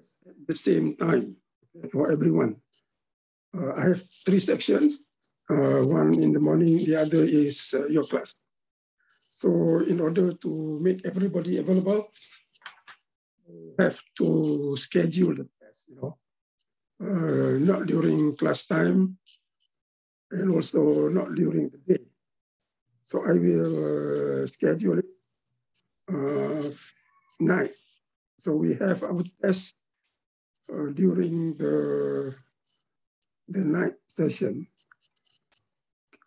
test at the same time for everyone. I have 3 sections. One in the morning, the other is your class. So in order to make everybody available, you have to schedule the test, not during class time and also not during the day. So I will schedule it night. So we have our test during the night session.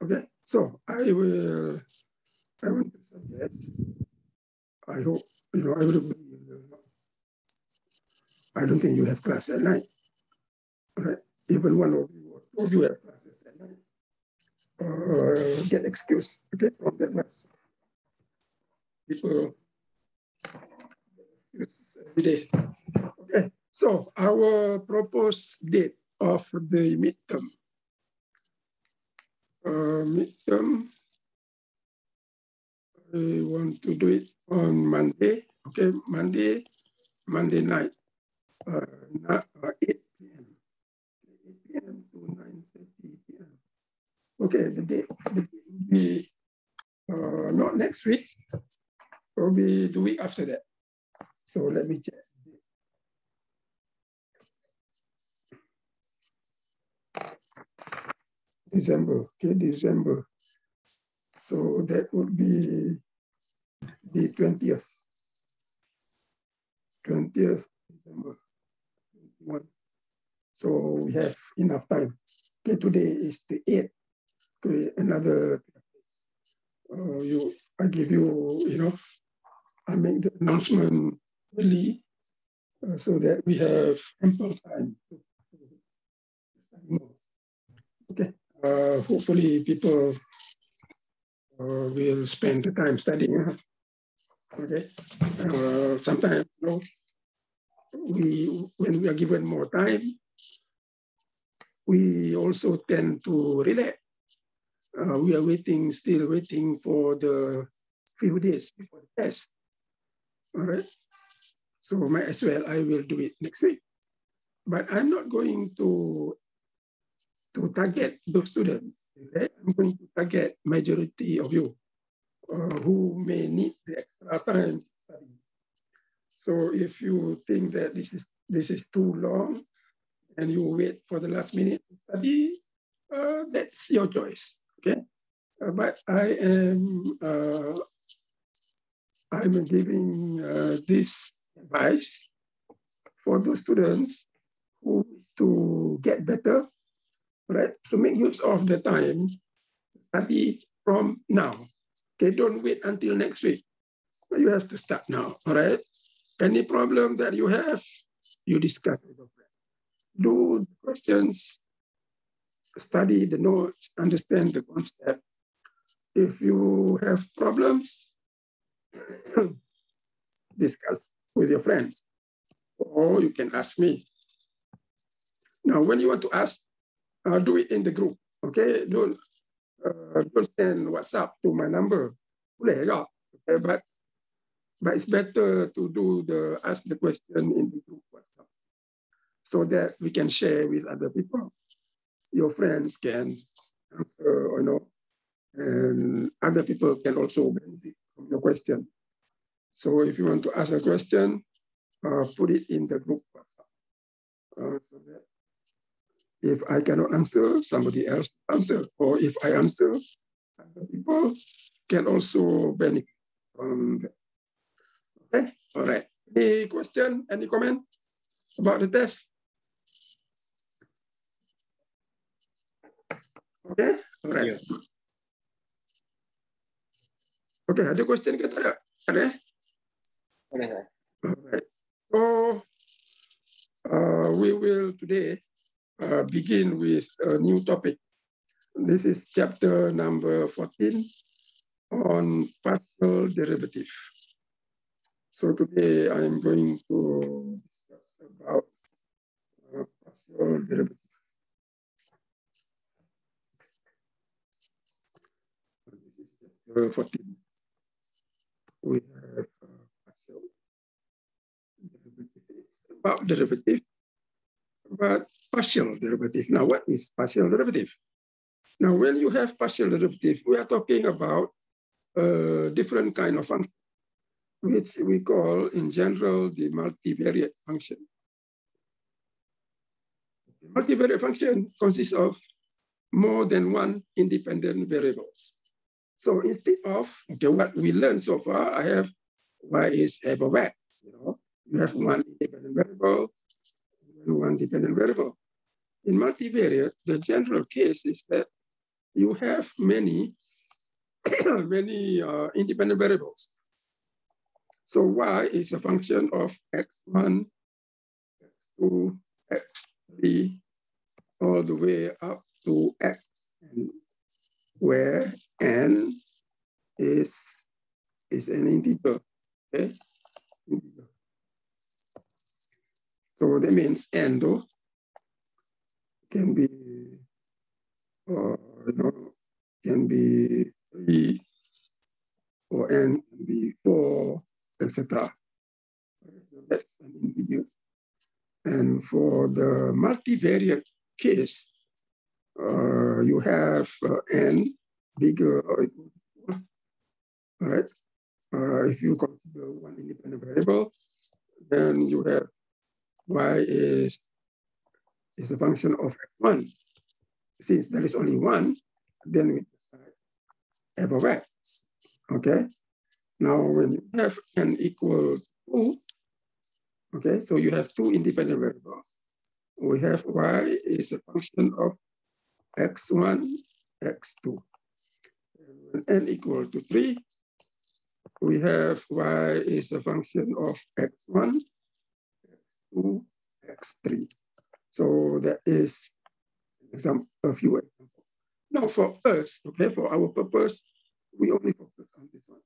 Okay, so I want to suggest, I hope, everybody will not. I don't think you have class at night. Right? Even one of you or two of you have classes at night. Get excuse, okay, from that class. People get excuse every day. Okay, so our proposed date of the midterm. Midterm, I want to do it on Monday. Okay, Monday night, 8 p.m. 8 p.m. to 9:30 p.m. Okay, the date will be not next week, probably the week after that. So let me check. December, okay, December. So that would be the 20th. 20th December 21. So we have enough time. Okay, today is the 8th. Okay, another I give you, I make the announcement early so that we have ample time to study more. Okay, hopefully people will spend the time studying. Okay, sometimes, when we are given more time, we also tend to relax. We are still waiting for the few days before the test. All right. So might as well I will do it next week. But I'm not going to target those students. Okay? I'm going to target majority of you who may need the extra time to study. So if you think that this is too long and you wait for the last minute to study, that's your choice. Okay. But I'm giving this advice for those students who wish to get better, right? To make use of the time, study from now. Okay, don't wait until next week. You have to start now, all right? Any problem that you have, you discuss with your friend. Do the questions, study the notes, understand the concept. If you have problems, discuss with your friends, or you can ask me. Now, when you want to ask, do it in the group. Okay, don't send WhatsApp to my number. Okay, but it's better to ask the question in the group WhatsApp so that we can share with other people. Your friends can answer, and other people can also benefit from your question. So if you want to ask a question, put it in the group WhatsApp so that if I cannot answer, somebody else answer. Or if I answer, other people can also benefit from that. Okay, all right. Any question, any comment about the test? Okay, all right. Yeah. Okay, ada question ke tak ada? Ada? Ada. All right. So, we will today begin with a new topic. This is chapter number 14 on partial derivative. So today I'm going to discuss about partial derivative. This is chapter 14. We have partial derivative. about derivative, but partial derivative. Now, what is partial derivative? Now, when you have partial derivative, we are talking about a different kind of function, which we call in general the multivariate function. The multivariate function consists of more than one independent variables. So instead of, okay, what we learned so far, I have y is f of x. You have one independent variable and one dependent variable. In multivariate, the general case is that you have many, many independent variables. So y is a function of x1, x2, x3, all the way up to x, and where n is an integer. Okay? So that means n though can be can be 3 or n can be 4, etc. So that's an integer. And for the multivariate case, you have n bigger or equal to 4. All right. If you consider one independent variable, then you have y is a function of x1. Since there is only one, then we decide f of x. Okay. Now, when you have n equals 2, okay, so you have two independent variables. We have y is a function of x1, x2. And when n equal to 3, we have y is a function of x1, x2, x3. So that is a few examples. Now for us, okay, for our purpose, we only focus on this one.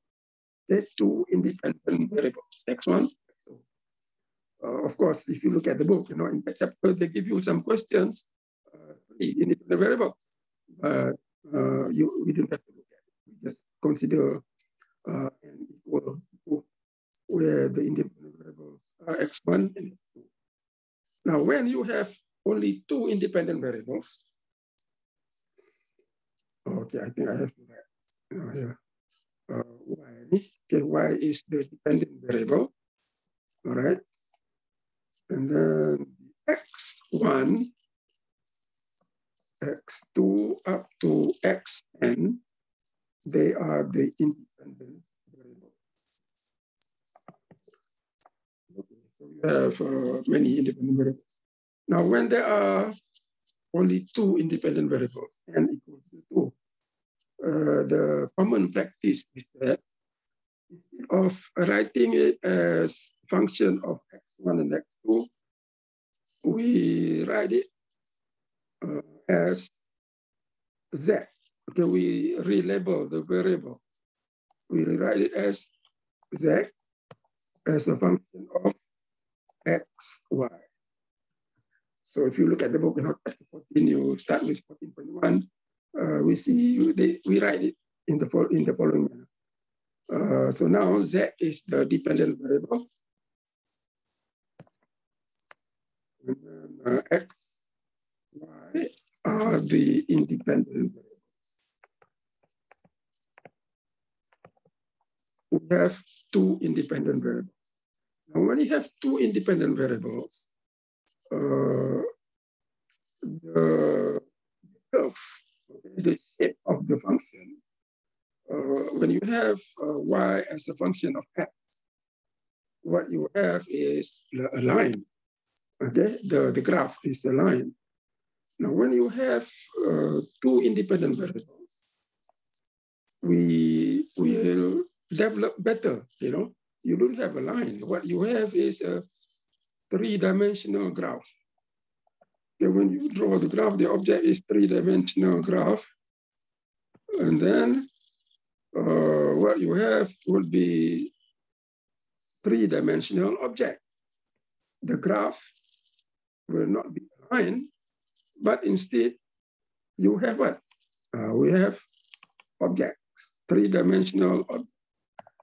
Okay, two independent variables, x1, x2. Of course, if you look at the book, in that chapter, they give you some questions, independent variable, but we don't have to look at it. We just consider n equal to where the independent variables are x1 and x2. Now, when you have only two independent variables, okay, I think I have to write here. Y, okay, y is the dependent variable, all right? And then x1, x2 up to xn, they are the independent variables. Okay, so you have many independent variables. Now, when there are only two independent variables, n equals to 2, the common practice is that instead of writing it as function of x1 and x2, we write it as z. Okay, we relabel the variable. We rewrite it as z as a function of x, y. So if you look at the book, chapter 14, you start with 14.1. We see we write it in the following manner. So now z is the dependent variable. And then x, y are the independent variables. We have two independent variables. Now, when you have two independent variables, the curve, the shape of the function, when you have y as a function of x, what you have is a line. Okay, the graph is a line. Now, when you have two independent variables, we will develop better. You don't have a line. What you have is a three-dimensional graph. Okay, when you draw the graph, the object is three-dimensional graph, and then what you have would be three-dimensional object. The graph will not be a line, but instead you have what? We have objects, three-dimensional objects.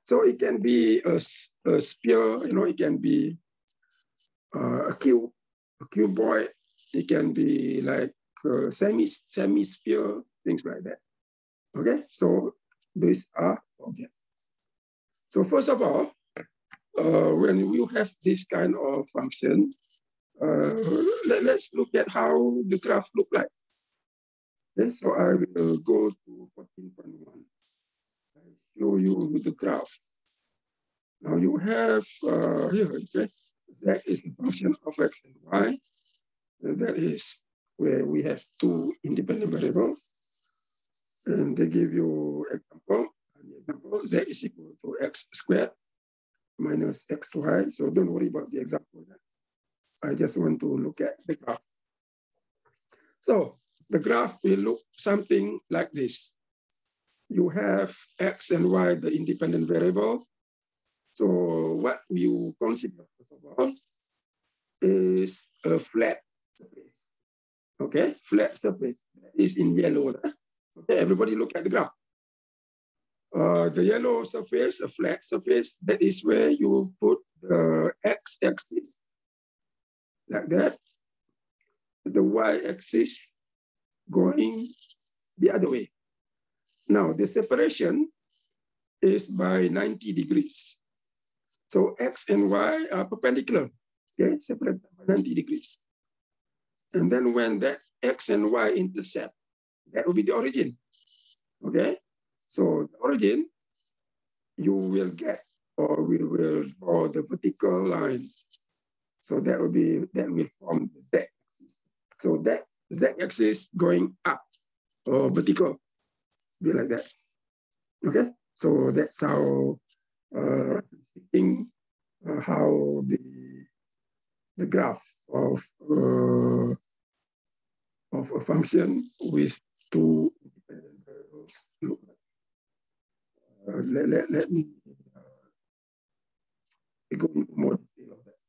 So it can be a sphere, it can be a cuboid. It can be like semi-sphere, things like that. Okay, so these are objects. So first of all, when you have this kind of function, let's look at how the graph look like. Okay, so I will go to 14.1. I show you the graph. Now you have here, okay, that is the function of x and y. That is where we have two independent variables. And they give you example. An example, z is equal to x squared minus xy. So don't worry about the example. I just want to look at the graph. So the graph will look something like this. You have x and y, the independent variable. So what you consider, first of all, is a flat surface. Okay, flat surface. That is in yellow. Okay, everybody look at the graph. The yellow surface, a flat surface, that is where you put the x-axis, like that. The y-axis going the other way. Now, the separation is by 90 degrees. So x and y are perpendicular, okay, separated by 90 degrees. And then when that x and y intersect, that will be the origin, okay? So the origin, you will get, or we will draw the vertical line. So that will form the z-axis. So that z-axis going up, or vertical, be like that. Okay, so that's how how the graph of a function with two independent variables look like. Let me go into more detail of that.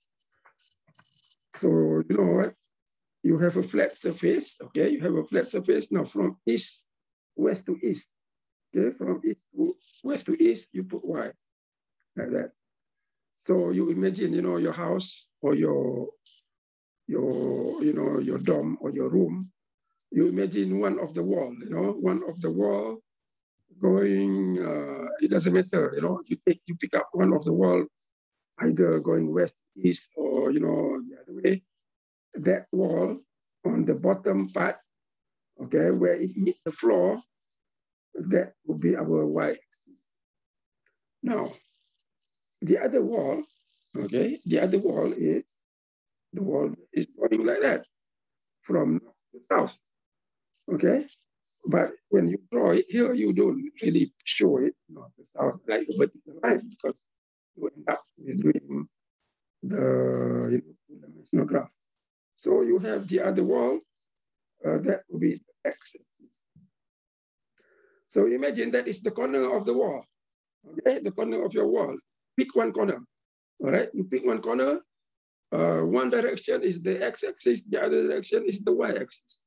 So you know what? You have a flat surface, okay? You have a flat surface. Now from west to east, okay? From west to east, you put y, like that. So you imagine, your house or your dorm or your room. You imagine one of the wall, one of the wall going, it doesn't matter, you pick up one of the wall, either going west, east, or, the other way. That wall on the bottom part, okay, where it meets the floor, that will be our y-axis. Now, the other wall, okay, the other wall is going like that, from north to south, okay? But when you draw it here, you don't really show it north to south like a vertical line, because you end up with doing the two-dimensional graph. So you have the other wall, that will be the x-axis. So imagine that is the corner of the wall, okay? The corner of your wall. Pick one corner, all right? You pick one corner. One direction is the x-axis, the other direction is the y-axis.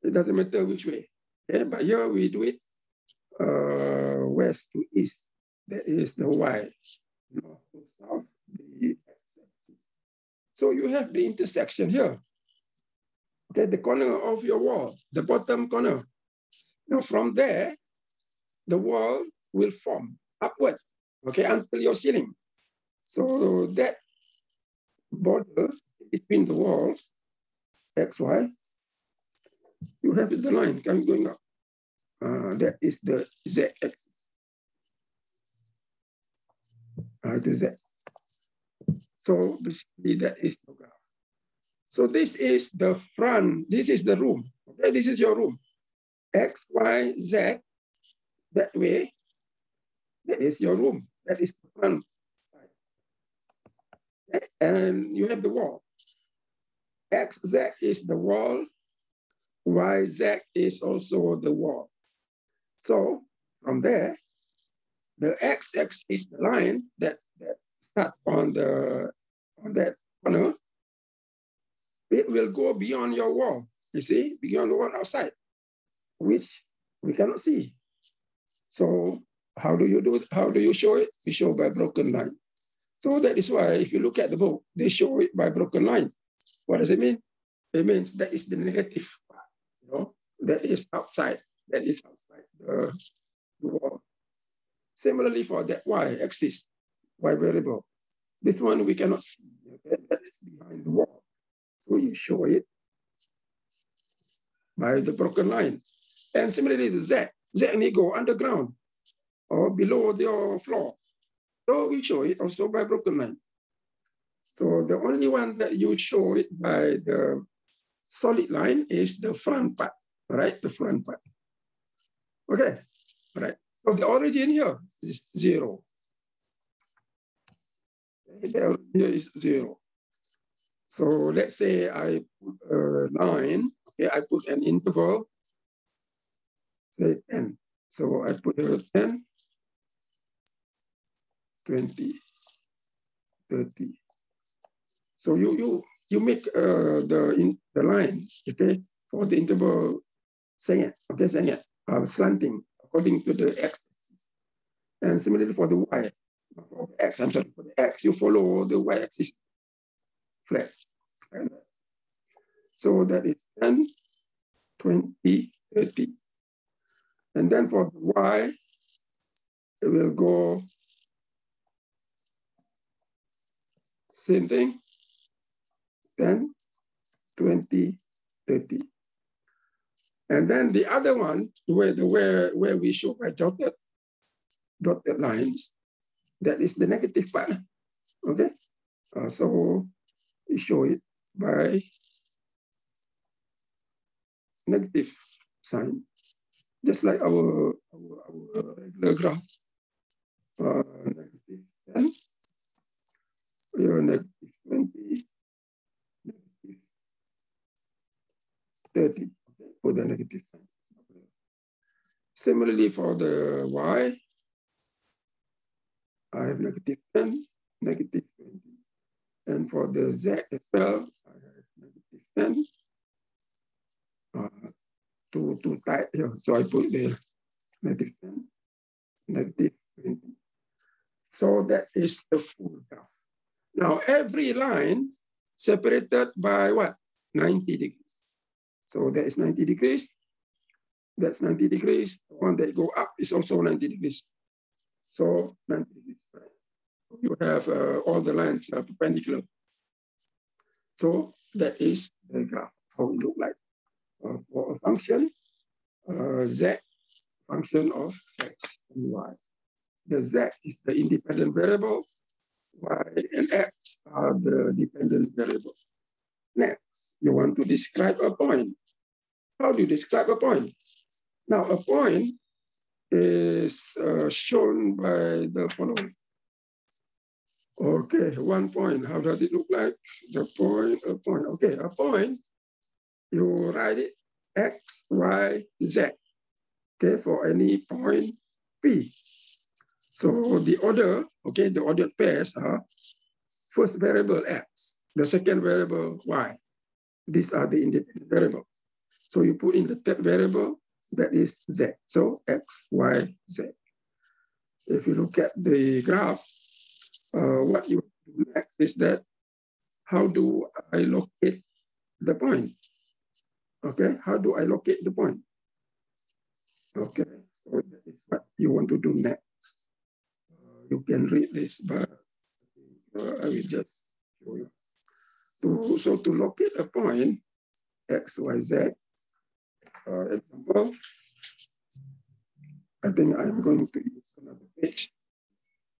It doesn't matter which way. Okay? But here we do it west to east. That is the y. North to south, the x-axis. So you have the intersection here. Okay, the corner of your wall, the bottom corner. Now from there, the wall will form upward, okay, until your ceiling. So that border between the wall, x, y, you have the line going up. That is the z-axis. The z. So basically that is the graph. So this is the front, this is the room, okay, this is your room. X, Y, Z, that way, that is your room, that is the front side. Okay? And you have the wall. X, Z is the wall, Y, Z is also the wall. So from there, the x-axis is the line that starts on that corner. It will go beyond your wall, you see, beyond the wall outside, which we cannot see. So how do you show it? We show by broken line. So that is why if you look at the book, they show it by broken line. What does it mean? It means that is the negative part, you know, that is outside the wall. Similarly for that y-axis, y variable, this one we cannot see, okay? That is behind the wall. So you show it by the broken line. And similarly the z may go underground or below your floor. So we show it also by broken line. So the only one that you show it by the solid line is the front part, right? The front part. Okay, all right. So the origin here is 0. The origin here is 0. So let's say I put a line, okay, I put an interval, say 10. So I put here 10, 20, 30. So you make the line, okay, for the interval sengit, okay, sengit, slanting according to the x. And similarly for the y, for the x, I'm sorry, for the x, you follow the y-axis flat. So that is 10, 20, 30. And then for the y, it will go same thing, 10, 20, 30. And then the other one, where we show by dotted lines, that is the negative part. Okay, so we show it by negative sign, just like our regular graph. Negative 10, negative 20, negative 30, okay, for the negative sign. Similarly for the y, I have negative 10, negative 20. And for the z as well, I have negative 10, to type here. So I put the negative 10, negative 20. So that is the full graph. Now every line separated by what? 90 degrees. So that is 90 degrees. That's 90 degrees. The one that go up is also 90 degrees. So 90 degrees, right? You have all the lines are perpendicular. So that is the graph, how it look like. For a function, z, function of x and y. The z is the independent variable, y and x are the dependent variables. Next, you want to describe a point. How do you describe a point? Now, a point is shown by the following. Okay, 1 point. How does it look like? The point, a point. Okay, a point, you write it x, y, z. Okay, for any point P. So the order, okay, the ordered pairs are first variable x, the second variable y. These are the independent variables. So you put in the third variable, that is z. So x, y, z. If you look at the graph, what you do next is that, how do I locate the point? Okay, how do I locate the point? Okay, so that is what you want to do next. You can read this, but I will just show you. So to locate a point, x, y, z, example, I think I'm going to use another page.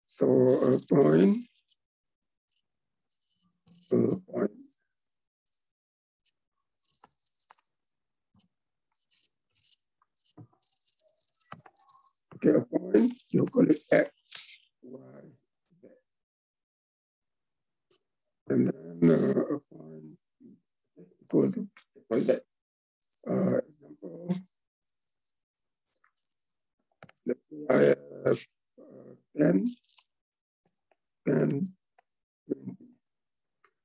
So a point, okay, a point, you call it x, y, z. And then a point equal to z. Example, let's say I have 10, 10, 20.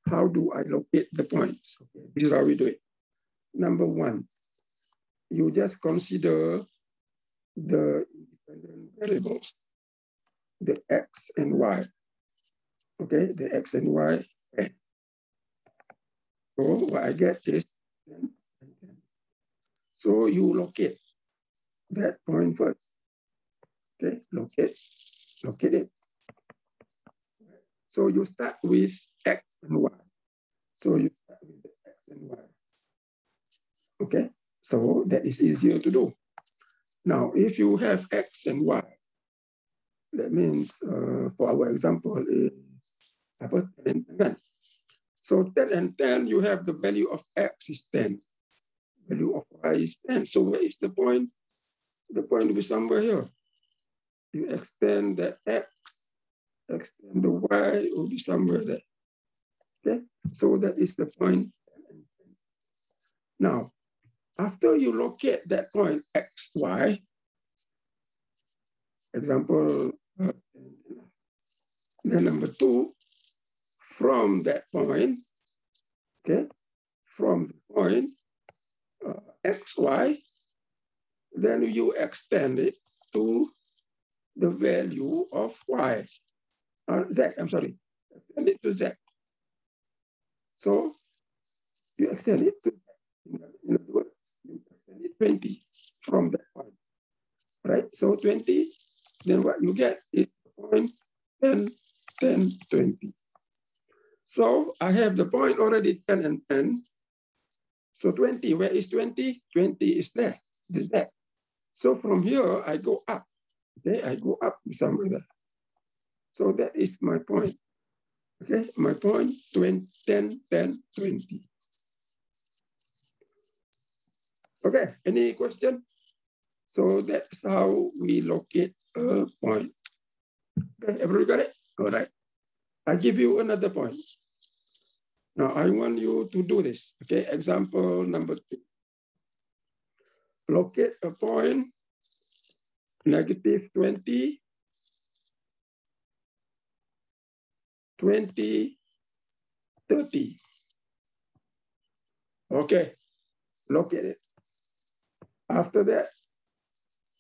How do I locate the points? Okay, this is how we do it. Number one, you just consider the independent variables, the x and y. Okay, the x and y. Okay. So what I get is 10 and 10. So you locate that point first. Okay, locate it. So you start with x and y. So you start with the x and y. Okay, so that is easier to do. Now, if you have x and y, that means for our example is 10 and 10. So 10 and 10, you have the value of x is 10. Value of y is 10. So where is the point? The point will be somewhere here. You extend the x, extend the y, will be somewhere there. Okay, so that is the point. Now, after you locate that point x, y, example, then number 2, from that point, okay, from the point x, y, then you extend it to the value of y, z, I'm sorry, extend it to z. So you extend it to, in other words, you extend it 20 from that point, right? So 20, then what you get is point 10, 10, 20. So I have the point already 10 and 10. So 20, where is 20? 20 is there, is that. So from here, I go up. Okay, I go up somewhere there. So that is my point. Okay, my point 20, 10, 10, 20. Okay, any question? So that's how we locate a point. Okay, everybody got it? All right. I give you another point. Now I want you to do this. Okay, example number 2. Locate a point negative 20, 20, 30. Okay, locate it. After that,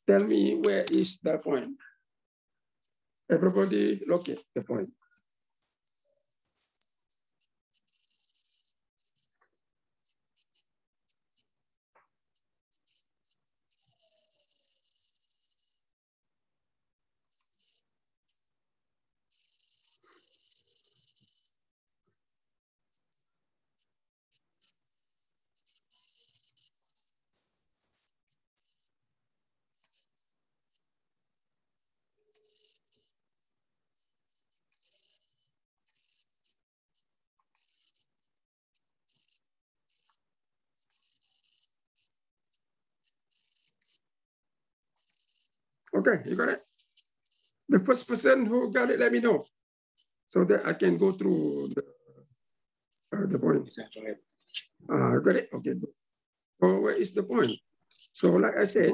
tell me where is the point. Everybody locate the point. Okay, you got it? The first person who got it, let me know, so that I can go through the point. Got it? Okay. So where is the point? So like I said,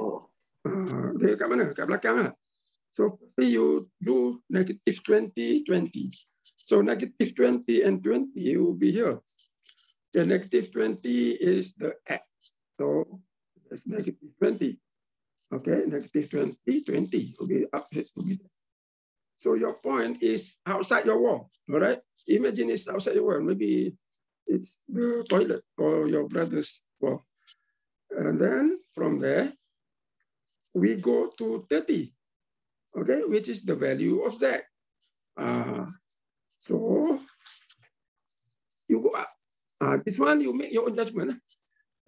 dia kat mana? Kat belakang lah. So you do negative 20, 20. So negative 20 and 20 will be here. The negative 20 is the x. So it's negative 20. Okay, negative 20, 20 will be up here. So your point is outside your wall, all right? Imagine it's outside your wall. Maybe it's the toilet or your brother's wall. And then from there, we go to 30, okay, which is the value of that. So you go up. This one, you make your own judgment,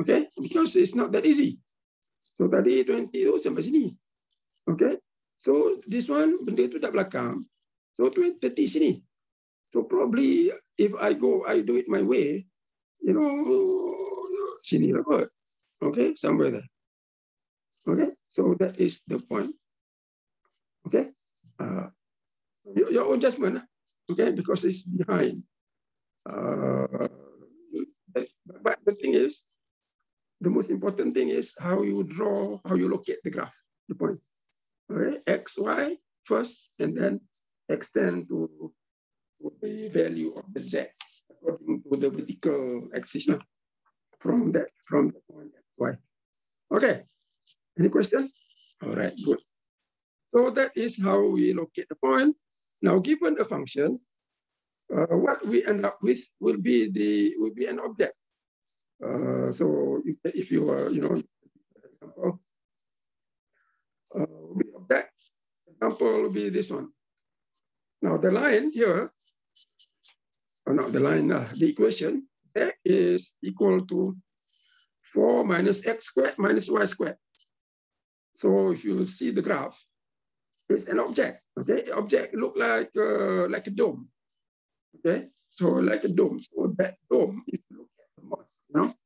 okay, because it's not that easy. So tadi 20 tu sampai sini, okay. So this one, benda tu kat belakang. So 20, 30 sini. So probably if I do it my way, you know, sini lah kot. Okay, somewhere there. Okay, so that is the point. Okay, your own judgment, okay, because it's behind. But the thing is, the most important thing is how you draw, how you locate the graph, the point. Okay, x, y first, and then extend to the value of the z according to the vertical axis from the point x, y. Okay, any question? All right, good. So that is how we locate the point. Now, given a function, what we end up with will be an object. So if you example, object example will be this one. Now the line here, or not the line, the equation x is equal to 4 minus x squared minus y squared. So if you see the graph, it's an object. Okay, object look like a dome. Okay, so like a dome. So that dome, if you look at the mosque,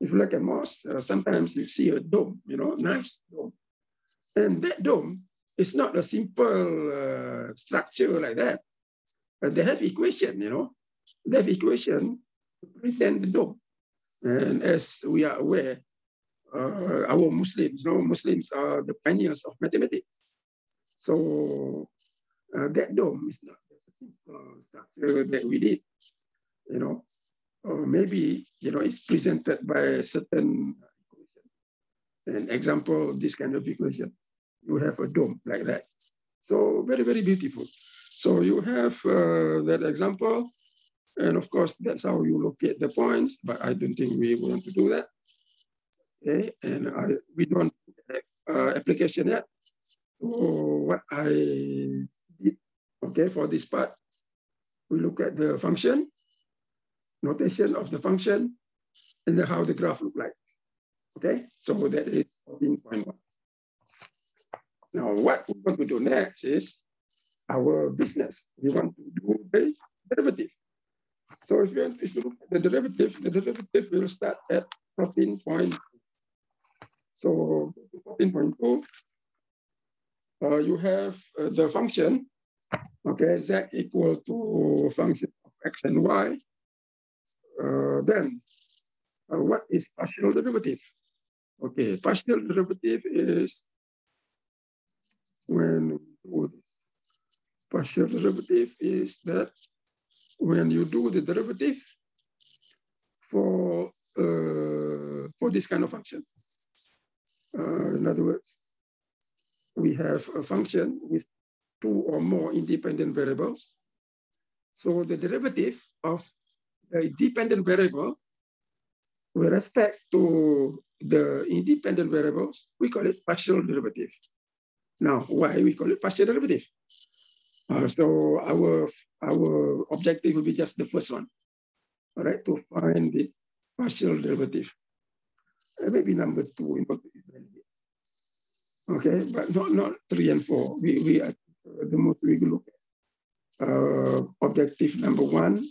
if you look at mosque, sometimes you see a dome, nice dome. And that dome is not a simple structure like that. They have equation, They have equation to present the dome. And as we are aware, our Muslims, Muslims are the pioneers of mathematics. So that dome is not a simple structure that we did, or maybe, it's presented by a certain equation. An example of this kind of equation, you have a dome like that. So very, very beautiful. So you have that example. And of course, that's how you locate the points, but I don't think we want to do that. Okay, and we don't have application yet. So what I did, okay, for this part, we look at the function, notation of the function, and then how the graph look like. Okay, so that is 14.1. Now, what we want to do next is our business. We want to do the derivative. So if you look at the derivative will start at 14.2. So 14.2, you have the function, okay, z equal to function of x and y. Then what is partial derivative? Okay, partial derivative is when we do this. Partial derivative is that when you do the derivative for this kind of function. In other words, we have a function with 2 or more independent variables. So the derivative of the dependent variable with respect to the independent variables, we call it partial derivative. Now, why we call it partial derivative? So our objective will be just the first one, all right, to find the partial derivative. Maybe number 2 in intermediate. Okay, but not 3 and 4. We are the most we look at objective number 1,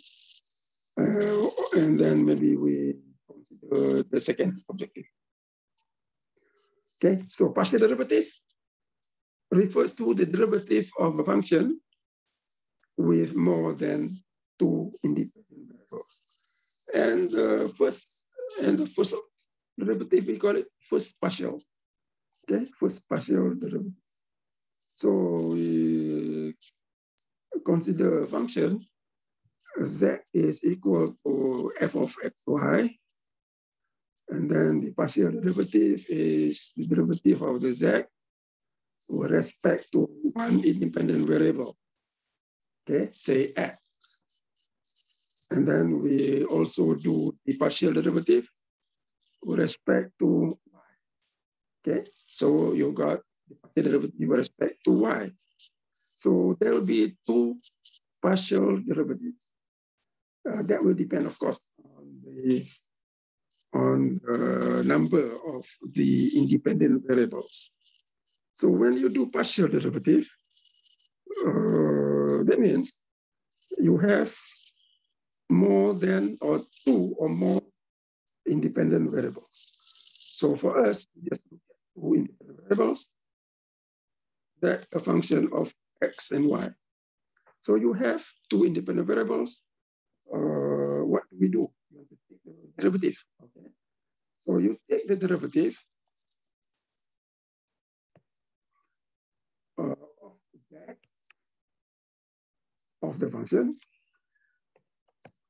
and then maybe we consider the second objective. Okay, so partial derivative refers to the derivative of a function with more than 2 independent variables. And the first derivative, we call it first partial. Okay, first partial derivative. So we consider a function z is equal to f of xy, and then the partial derivative is the derivative of the z with respect to one independent variable. Okay, say x. And then we also do the partial derivative with respect to y. Okay, so you got the partial derivative with respect to y. So there will be 2 partial derivatives. That will depend, of course, on the number of the independent variables. So when you do partial derivative, that means you have more than or 2 or more independent variables. So for us, we just look at 2 independent variables. That's a function of x and y. So you have 2 independent variables. What do we do? You have to take the derivative. Okay. So you take the derivative of z of the function.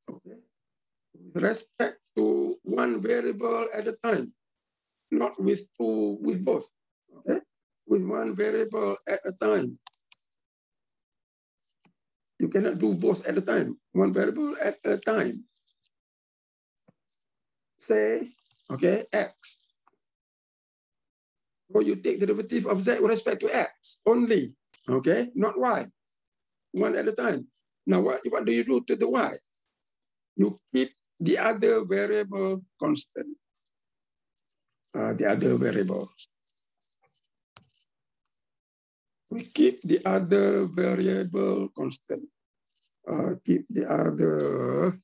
Okay. With respect to one variable at a time, not with both. Okay. With one variable at a time. You cannot do both at a time, one variable at a time. Say, okay, x. So you take the derivative of z with respect to x only, okay, not y, one at a time. Now, what do you do to the y? You keep the other variable constant. The other variable. We keep the other variable constant. Keep the other,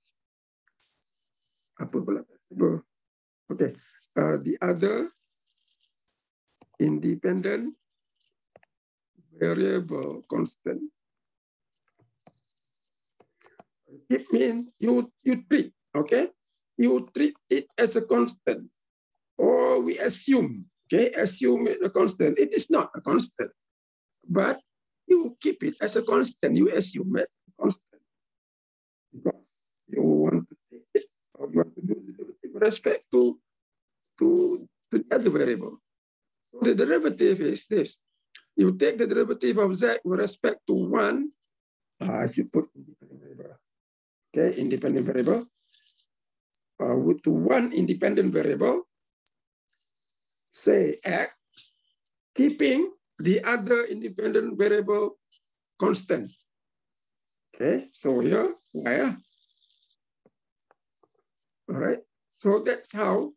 okay, the other independent variable constant. It means you treat, okay? You treat it as a constant, or we assume, okay? Assume it a constant. It is not a constant, but you keep it as a constant. You assume it constant because you want to take it, or you want to do the derivative with respect to the other variable. So the derivative is this. You take the derivative of z with respect to one. I should put independent variable. Okay, independent variable. With one independent variable, say x, keeping the other independent variable constant. Okay, so here, y. All right, so that's how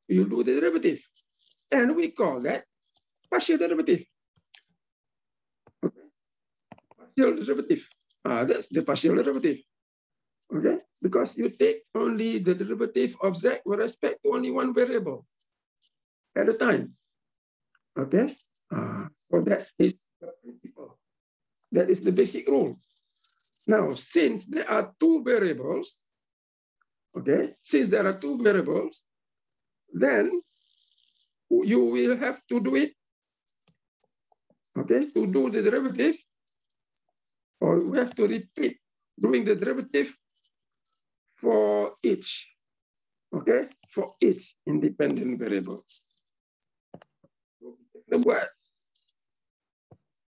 you do the derivative. And we call that partial derivative. Okay, partial derivative. That's the partial derivative. Okay, because you take only the derivative of z with respect to only one variable at a time. Okay, so that is the principle. That is the basic rule. Now, since there are two variables, okay, since there are two variables, then you will have to do it, okay, to do the derivative, or you have to repeat doing the derivative for each, okay, for each independent variable. The what?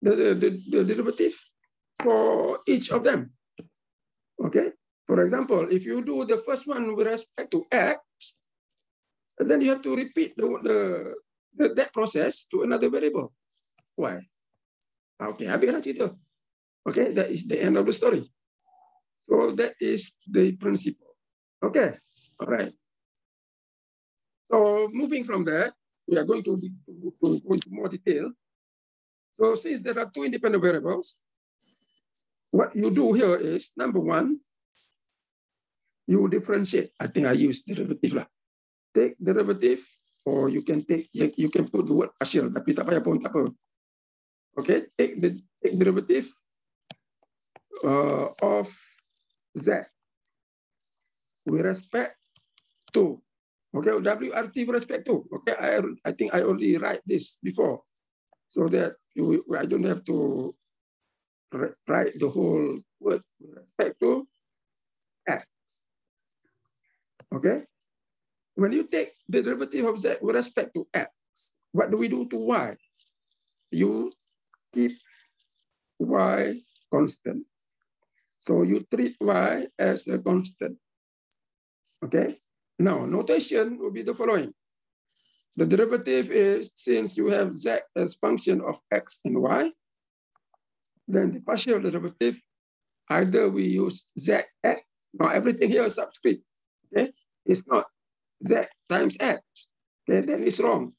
The derivative for each of them, okay? For example, if you do the first one with respect to x, then you have to repeat that process to another variable. Why? Okay, habislah cerita. Okay, that is the end of the story. So that is the principle. Okay, all right. So moving from there, we are going to go into more detail. So since there are two independent variables, what you do here is, number one, you differentiate. I think I use derivative lah. Take derivative, or you can take, you can put the word partial, tapi tak payah pun, tak apa. Okay, take derivative of z with respect to, okay, WRT with respect to, okay, I think I already write this before, so that I don't have to write the whole word with respect to x. Okay, when you take the derivative of z with respect to x, what do we do to y? You keep y constant. So you treat y as a constant. Okay, now notation will be the following. The derivative is, since you have z as function of x and y, then the partial derivative, either we use zx, now everything here is subscript, okay? It's not z times x, okay? Then it's wrong.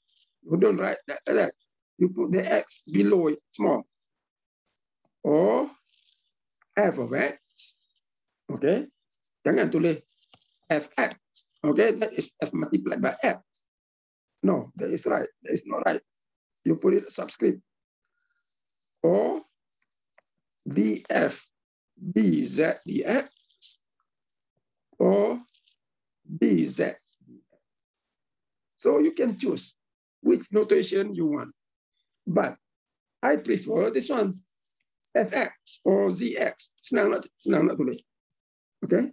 You don't write that. You put the x below it, small. Or f of x, okay? Jangan tulis fx, okay? That is f multiplied by f. No, that is right. That is not right. You put it subscript. Or df dz dx, or dz. So you can choose which notation you want. But I prefer this one, fx or zx. Senang nak tulis. Okay?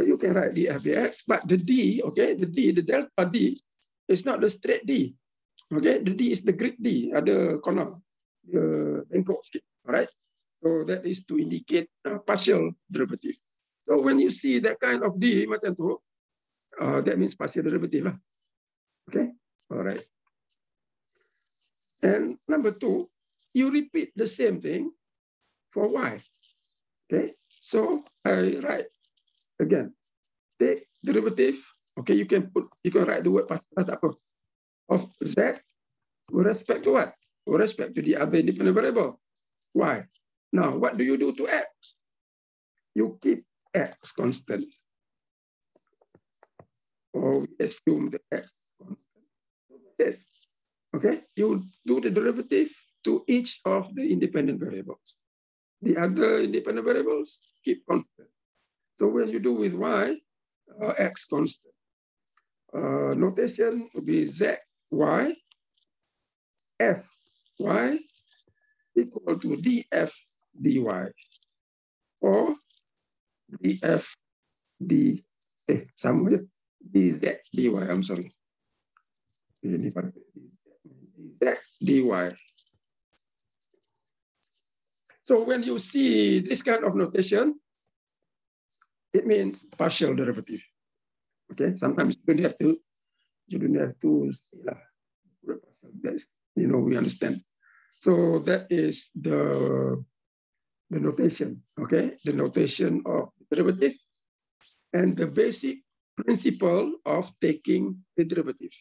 You can write df dx, but the d, okay, the delta d is not the straight d. Okay, the d is the Greek d, ada corner, bengkok sikit. All right? So that is to indicate partial derivative. So when you see that kind of D macam tu, that means partial derivative lah. Okay, all right. And number two, you repeat the same thing for Y. Okay, so I write again. Take derivative. Okay, you can write the word of Z with respect to what? With respect to the other independent variable, Y. Now, what do you do to X? You keep X constant. Or we assume the X constant. Okay, you do the derivative to each of the independent variables. The other independent variables keep constant. So when you do with Y, X constant. Notation would be Z, Y, F, Y equal to dF, dy. Or dF, somewhere, dz, dy, I'm sorry. dz, dy. So when you see this kind of notation, it means partial derivative. Okay, sometimes you don't have to say that's, we understand. So that is the notation, okay? The notation of derivative and the basic principle of taking the derivative.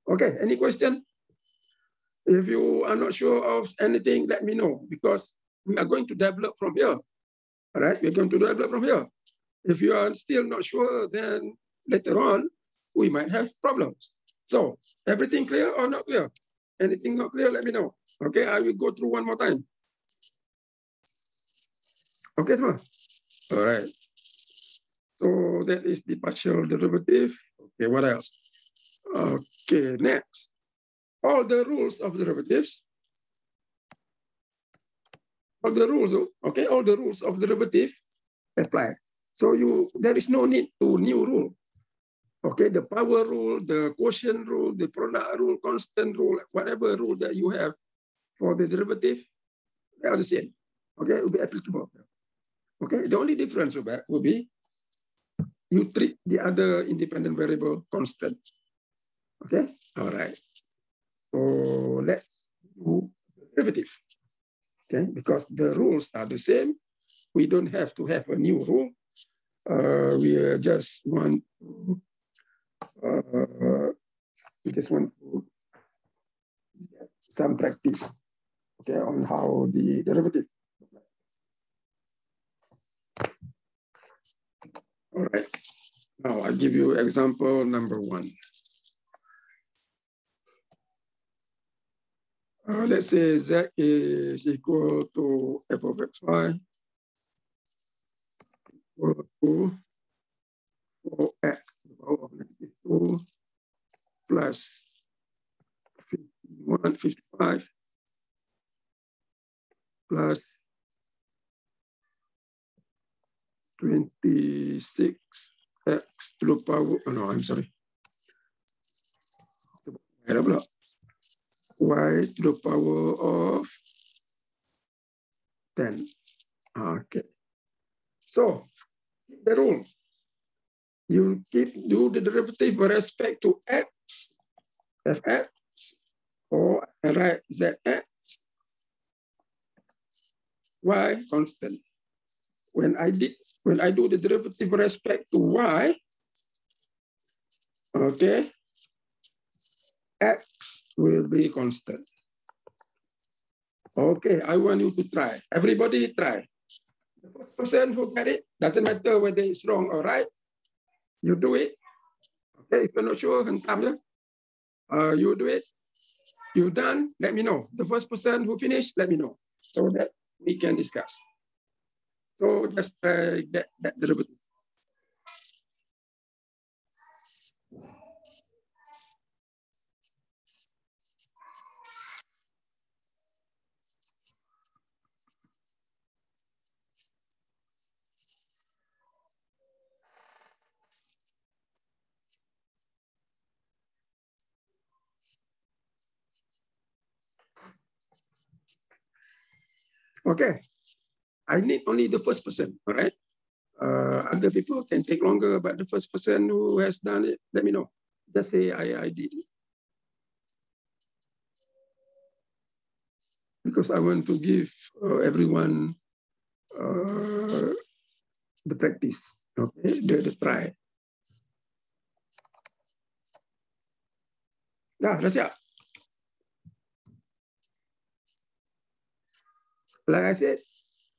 Okay, any question? If you are not sure of anything, let me know, because we are going to develop from here. All right, we're going to develop from here. If you are still not sure, then later on, we might have problems. So, everything clear or not clear? Anything not clear, let me know. Okay, I will go through one more time. Okay, semua? All right. So that is the partial derivative. Okay, what else? Okay, next. All the rules of derivatives. All the rules of derivative apply. So there is no need to new rule. Okay, the power rule, the quotient rule, the product rule, constant rule, whatever rule that you have for the derivative, they are the same. Okay, it will be applicable. Okay, the only difference will be you treat the other independent variable constant. Okay, all right. So let's do derivative. Okay, because the rules are the same. We don't have to have a new rule. We just want to get some practice, okay, on how the derivative. All right. Now I'll give you example number one. Let's say Z is equal to f of xy equal to 4x to the power of -2 plus 51, 55 plus 26x to the power, oh no, I'm sorry. Y to the power of 10. Okay. So, the rule. You do the derivative with respect to x, fx, or write zx, y constant. When I do the derivative with respect to y, okay, x will be constant. Okay, I want you to try. Everybody try. The first person who get it, doesn't matter whether it's wrong or right, you do it. Okay, if you're not sure, you do it. You're done, let me know. The first person who finished, let me know, so that we can discuss. So just try that derivative. Okay, I need only the first person, all right? Other people can take longer, but the first person who has done it, let me know. Just say I did it. Because I want to give everyone the practice, okay, the try. Dah siap. Like I said,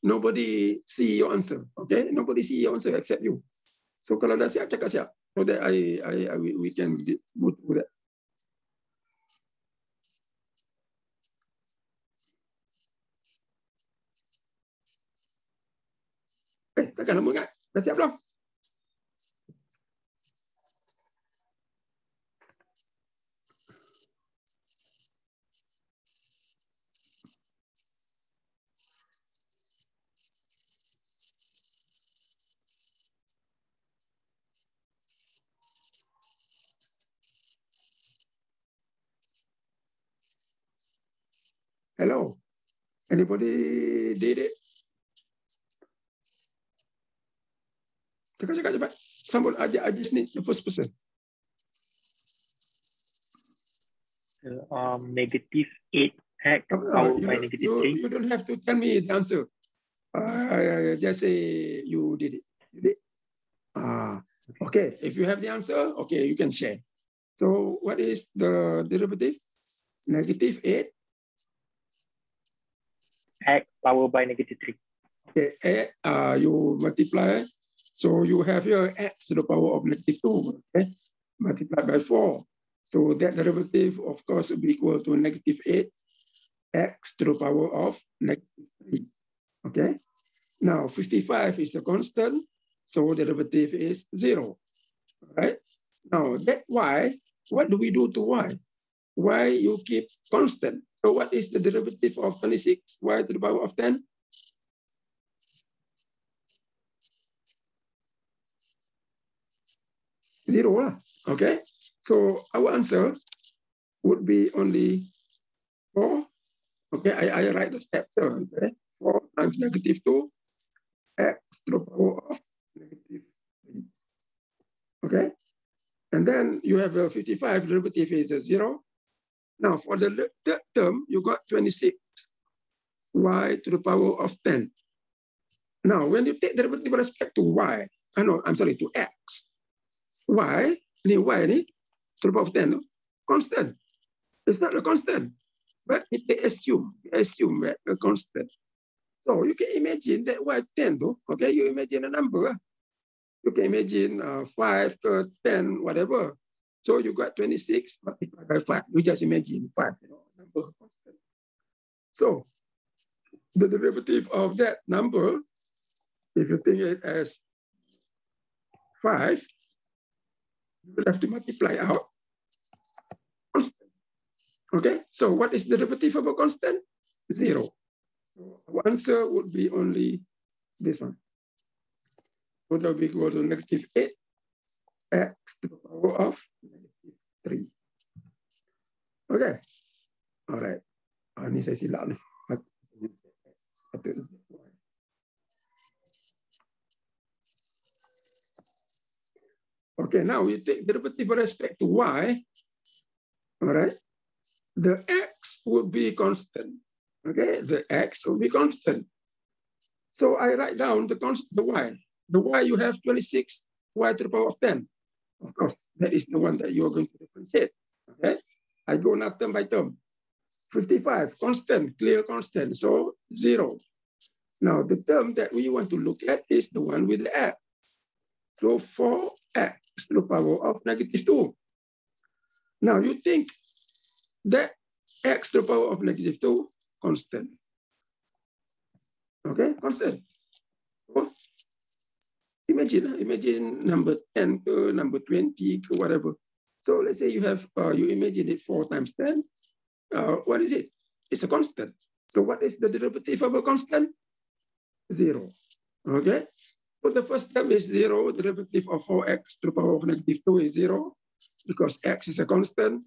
nobody see your answer, okay? Nobody see your answer except you. So kalau dah siap, cakap siap. So that we can go through that. Takkan lama ingat. Dah siap belum? Hello? Anybody did it? Cakap cepat. Sambut I just need the first person. -8x powered by -3. You don't have to tell me the answer. Just say you did it. You did. Okay. If you have the answer, okay, you can share. So what is the derivative? -8 x powered by -3. Okay, you multiply. So you have here x to the power of -2, okay? Multiplied by 4. So that derivative, of course, will be equal to -8 x to the power of -3, okay? Now, 55 is a constant, so the derivative is 0, right? Now, that y, what do we do to y? Y you keep constant. So what is the derivative of 26? Y to the power of 10? 0 lah, okay? So our answer would be only 4. Okay, I write the steps here, okay? 4 times -2 x to the power of -3. Okay? And then you have a 55, derivative is a 0. Now for the third term, you got 26 y to the power of 10. Now, when you take derivative with respect to y, to x, y to the power of 10, constant. It's not a constant, but they assume that a constant. So you can imagine that y 10, okay, you imagine a number. You can imagine 5, 10, whatever. So you got 26 multiplied by 5. You just imagine 5, number constant. So the derivative of that number, if you think it as 5, you will have to multiply out constant. Okay, so what is the derivative of a constant? 0. So our answer would be only this one. So that will be equal to -8 x to the power of -3. Okay, all right. Ini saya silap ni. Okay, now we take derivative with respect to y. All right, the x will be constant. Okay, the x will be constant. So I write down the y. The y you have 26 y to the power of 10. Of course, that is the one that you are going to differentiate. Okay, I go now term by term. 55, constant, clear constant, so 0. Now the term that we want to look at is the one with the x. So 4x to the power of -2. Now you think that x to the power of -2 constant. Okay, constant. So, imagine number 10 to number 20 to whatever. So let's say you have you imagine it 4 times 10. What is it? It's a constant. So what is the derivative of a constant? 0. Okay. So the first term is 0. Derivative of 4x to the power of -2 is 0 because x is a constant.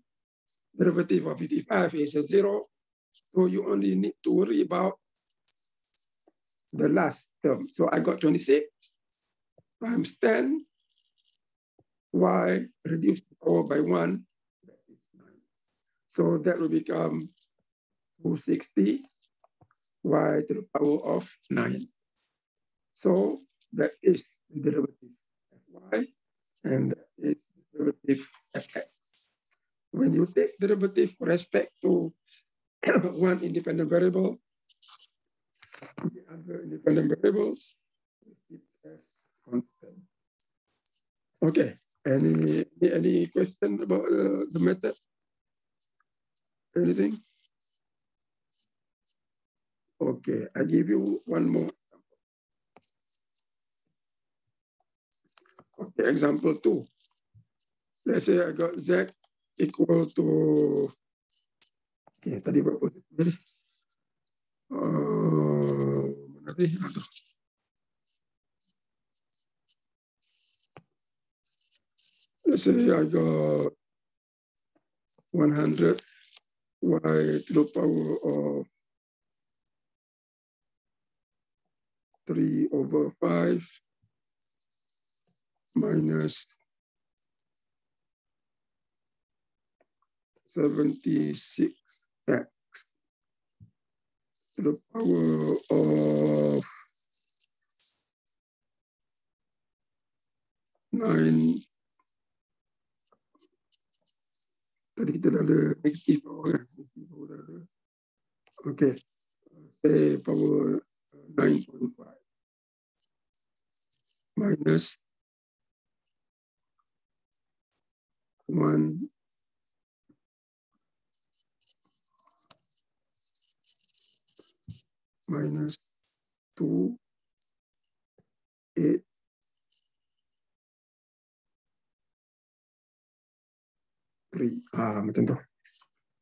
Derivative of 55 is a 0. So you only need to worry about the last term. So I got 26 times 10, y reduced the power by 1, that is 9. So that will become 260 y to the power of 9. So that is the derivative of y, and that is the derivative of x. When you take derivative with respect to one independent variable, the other independent variables keep as constant. Okay. Any question about the method? Anything? Okay, I give you one more example. Okay, example 2. Let's say I got z equal to, okay, tadi berapa? Mana tadi? Let's say I got 100 y to the power of 3/5 minus 76x to the power of 9. Tadi kita dah ada negative power kan? Okay, say power 9.5 minus 1 minus 2, 8, 3. Macam tu.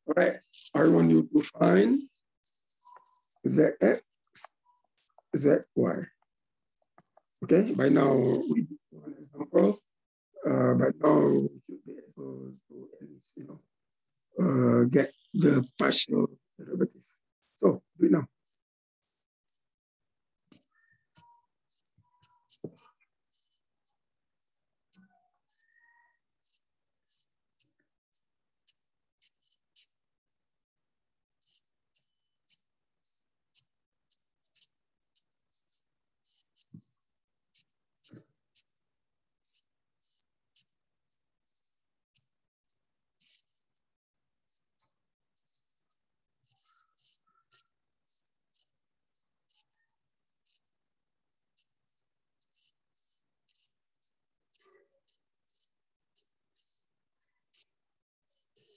Alright, I want you to find zx, zy. Okay, by now we do one example. By now we should be able to at least, get the partial derivative. So do it now.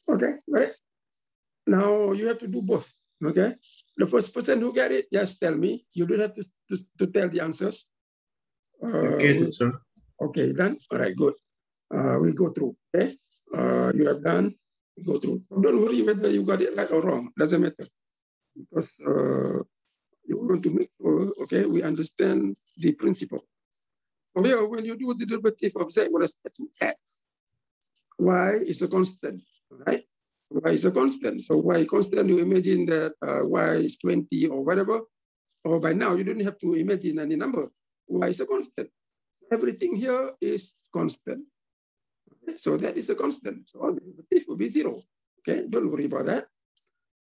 Okay, right? Now you have to do both. Okay, the first person who get it, just tell me. You don't have to tell the answers. Okay, sir. Okay, done. All right, good. We'll go through. Okay, you have done. Go through. Don't worry whether you got it right or wrong. Doesn't matter, because you want to make sure. Okay, we understand the principle. So here, when you do the derivative of z with respect to x, y is a constant, right? Y is a constant. So y constant, you imagine that y is 20 or whatever, or by now you don't have to imagine any number. Y is a constant. Everything here is constant. Okay? So that is a constant. So all the derivative will be 0. Okay, don't worry about that.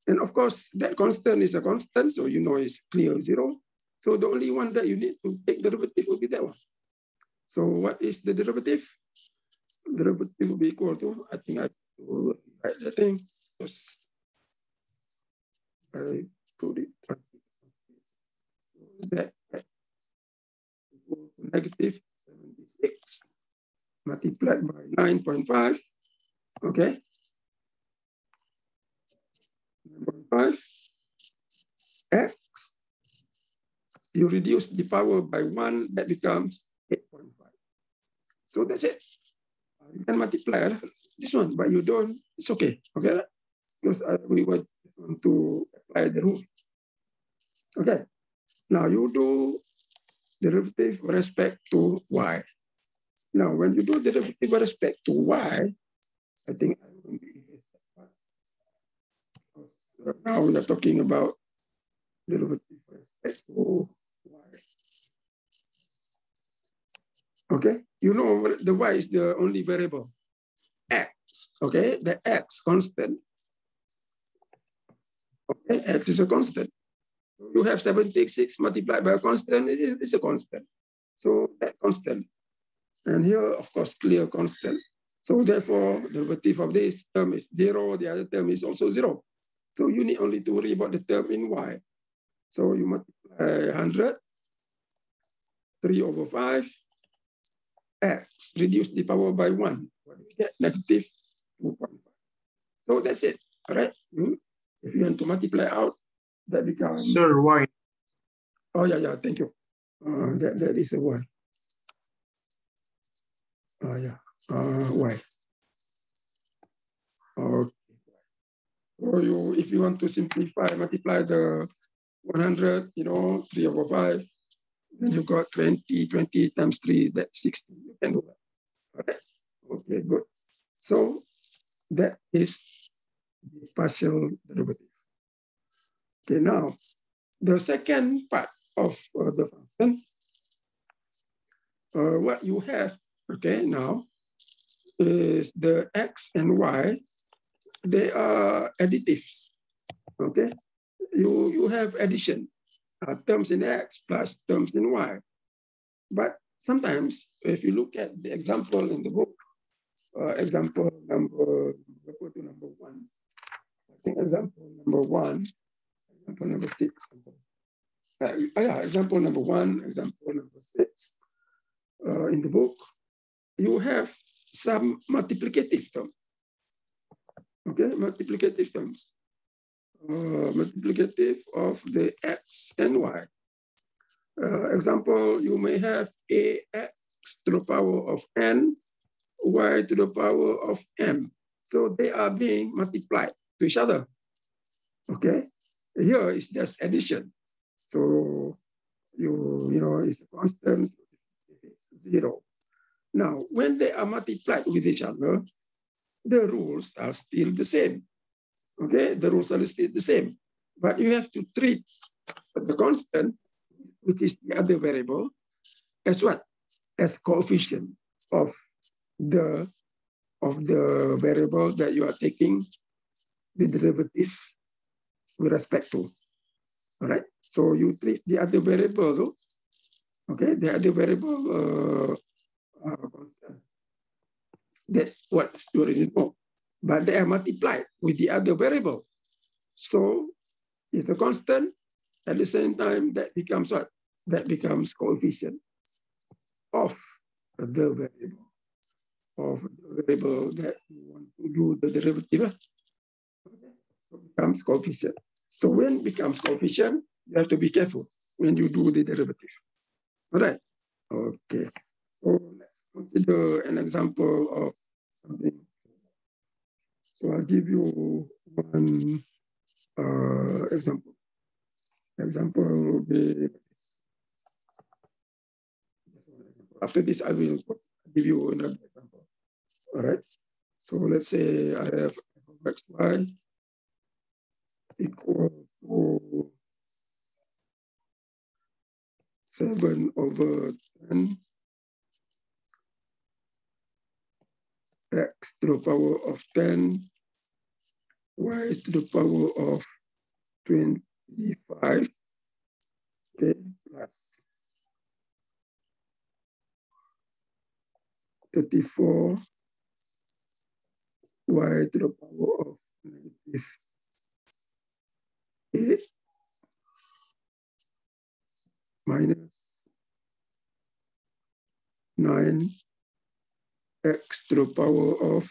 And of course, that constant is a constant, so you know it's clear 0. So the only one that you need to take derivative will be that one. So what is the derivative? Derivative will be equal to, I think I will write the thing. I put it z equal to negative 76 multiplied by 9.5. Okay. 9.5 x. You reduce the power by 1, that becomes 8.5. So that's it. You can multiply this one, but you don't, it's okay. Okay, because we want to apply the rule. Okay, now you do derivative with respect to y. Now, when you do derivative with respect to y, I think I will erase that part. Now we are talking about derivative with respect to y. Okay, you know the y is the only variable. X, okay, the x constant. Okay, x is a constant. You have 76 multiplied by a constant, it's a constant. So that constant. And here, of course, clear constant. So therefore, the derivative of this term is 0, the other term is also 0. So you need only to worry about the term in y. So you multiply 100, 3 over 5, x, reduce the power by 1. What do you get? Negative 2.5. So that's it, all right? If you want to multiply out, that becomes... Sir, why? Oh, yeah, thank you. That is a y. Oh, yeah, y. Okay. So if you want to simplify, multiply the 100, 3 over 5, then you got 20 times 3, that's 60. You can do that. Okay, okay, good. So that is the partial derivative. Okay, now the second part of the function, what you have, okay, now is the x and y, they are additives, okay? You have addition, terms in x plus terms in y. But sometimes, if you look at the example in the book, example number 1, I think example number 1, example number 6. Example number 1, example number 6. In the book, you have some multiplicative terms. Okay, multiplicative terms. Multiplicative of the x and y. Example, you may have ax to the power of n, y to the power of m. So they are being multiplied to each other. Okay, here is just addition. So it's a constant, it's 0. Now, when they are multiplied with each other, the rules are still the same. Okay, the rules are still the same. But you have to treat the constant, which is the other variable, as what? As coefficient of the variable that you are taking the derivative with respect to. All right. So you treat the other variable, okay, the other variable constant. That's what you already know. But they are multiplied with the other variable. So it's a constant. At the same time, that becomes what? That becomes coefficient of the variable. Of the variable that you want to do the derivative. Okay. So it becomes coefficient. So when it becomes coefficient, you have to be careful when you do the derivative. All right. Okay. So let's consider an example of something. So I'll give you one example. Example will be, after this, I will give you another example. All right. So let's say I have xy equal to 7 over 10 x to the power of 10, y to the power of 25, okay, plus 34, y to the power of negative 8, minus 9, x to the power of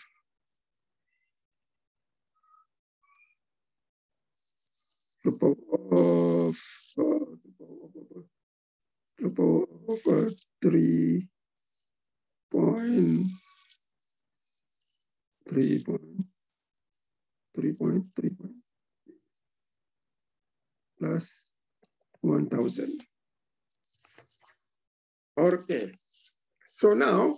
3.3 plus 1,000. Okay. So now,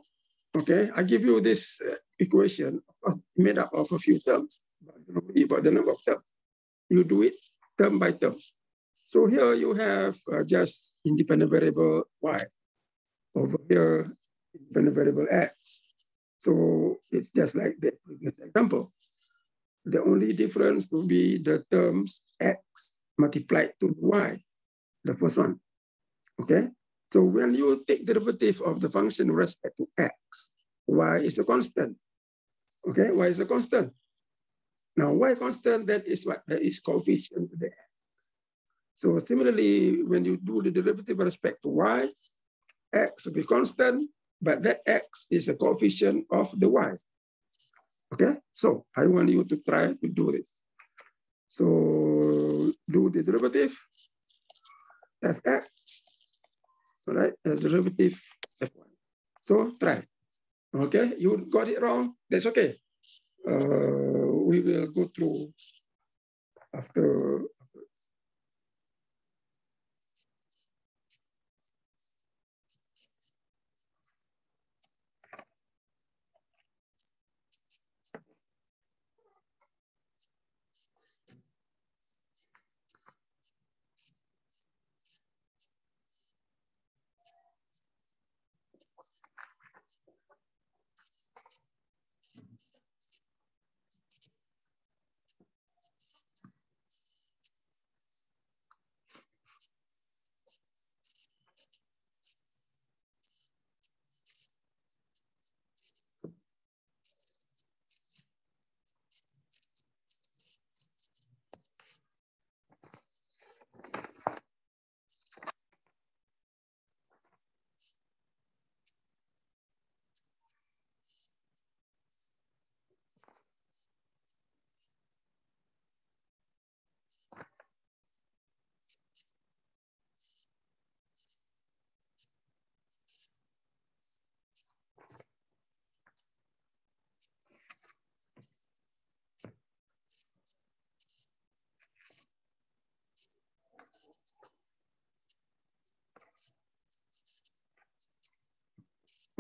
okay, I give you this equation, of course, made up of a few terms, but don't worry about the number of terms. You do it term by term. So here you have just independent variable y. Over here, independent variable x. So it's just like the previous example. The only difference will be the terms x multiplied to y, the first one, okay? So when you take derivative of the function with respect to x, y is a constant, okay? Y is a constant. Now, y constant, that is what? That is coefficient to the x. So similarly, when you do the derivative with respect to y, x will be constant, but that x is a coefficient of the y. Okay, so I want you to try to do this. So do the derivative fx, all right, the derivative f1. So try. Okay, you got it wrong, that's okay. We will go through after.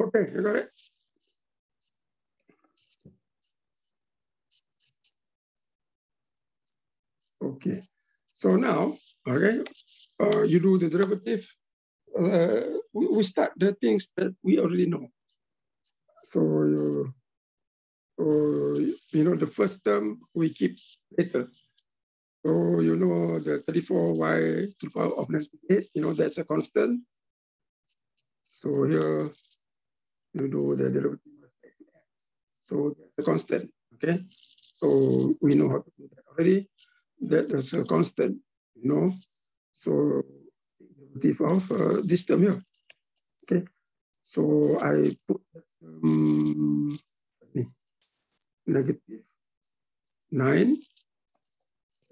Okay, you got it? Okay, so now, okay, you do the derivative. We start the things that we already know. So you know, the first term we keep later. So you know the 34y to the power of 98, you know, that's a constant. So here you do the derivative. So that's a constant, okay? So we know how to do that already. That is a constant, you know. So derivative of this term here, okay? So I put negative 9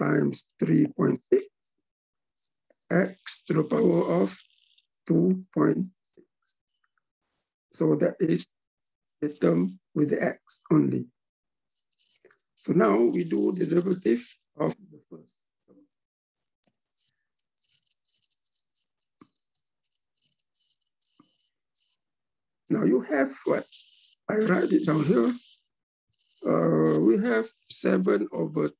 times 3.6 x to the power of 2.6. So that is the term with the x only. So now we do the derivative of the first term. Now you have what? I write it down here. We have 7 over 10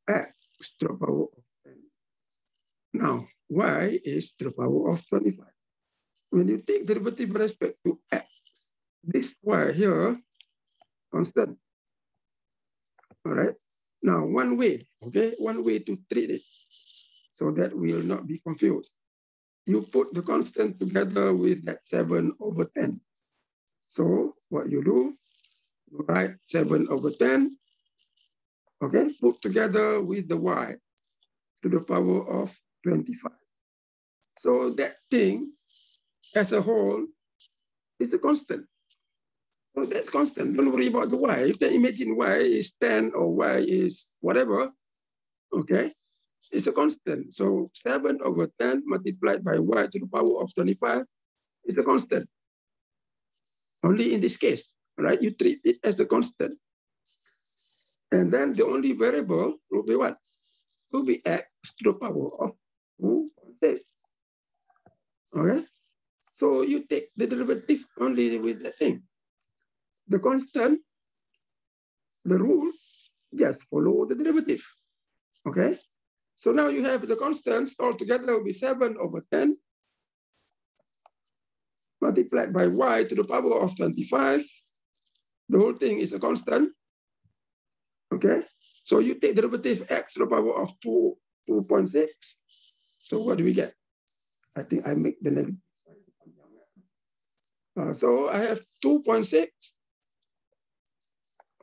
x to the power of 10. Now, y is to the power of 25. When you take derivative with respect to x, this y here, constant. All right. Now, one way, okay, one way to treat it so that we will not be confused. You put the constant together with that 7 over 10. So what you do, you write 7 over 10, okay, put together with the y to the power of 25. So that thing as a whole is a constant. So that's constant. Don't worry about the y. You can imagine y is 10 or y is whatever, okay? It's a constant. So 7 over 10 multiplied by y to the power of 25 is a constant. Only in this case, right? You treat it as a constant. And then the only variable will be what? Will be x to the power of 2.6. Okay? So you take the derivative only with the thing. The constant, the rule, just follow the derivative. Okay? So now you have the constants altogether will be 7 over 10 multiplied by y to the power of 25. The whole thing is a constant. Okay, so you take derivative x to the power of 2.6. So what do we get? I think I make the negative. So I have 2.6.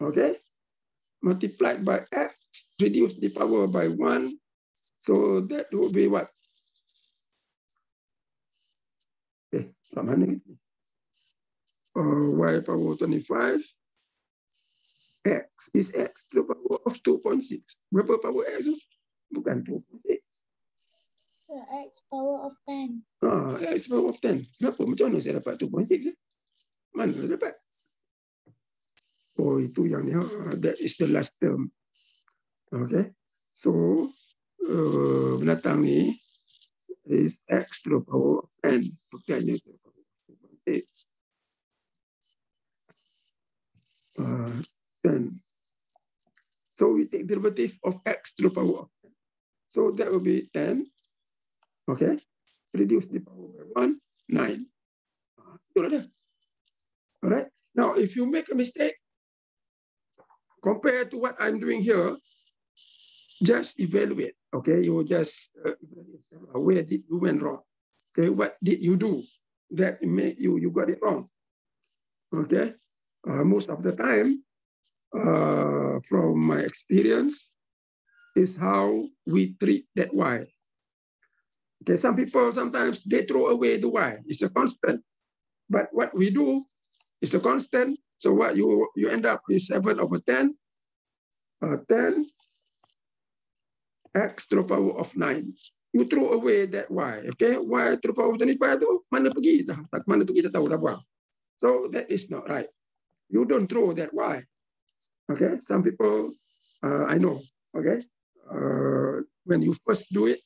Okay, multiplied by x, reduce the power by 1. So that would be what? Okay, y power 25. X is x to the power of 2.6. Berapa power x? Bukan 2.6. X power of 10. X power of 10. Kenapa? Macam mana saya dapat 2.6? Mana saya dapat? Oh, itu yang ni. That is the last term. Okay. So, binatang ni is x to the power of 10. Bukannya to the power of 2.6. 10. So we take derivative of x to the power of 10. So that will be 10. Okay. Reduce the power by 1, 9. All right. Now, if you make a mistake, compared to what I'm doing here, just evaluate. Okay. You just evaluate where did you went wrong. Okay. What did you do that made you got it wrong? Okay. Most of the time, from my experience, is how we treat that y. Okay, some people sometimes they throw away the y. It's a constant, but what we do is a constant. So what you end up is 7 over 10, 10 x to the power of 9. You throw away that y. Okay, y to the power of 25 tu mana pergi dah? Mana pergi tak tahu dah buang. So that is not right. You don't throw that y. Okay, some people, I know, okay, when you first do it,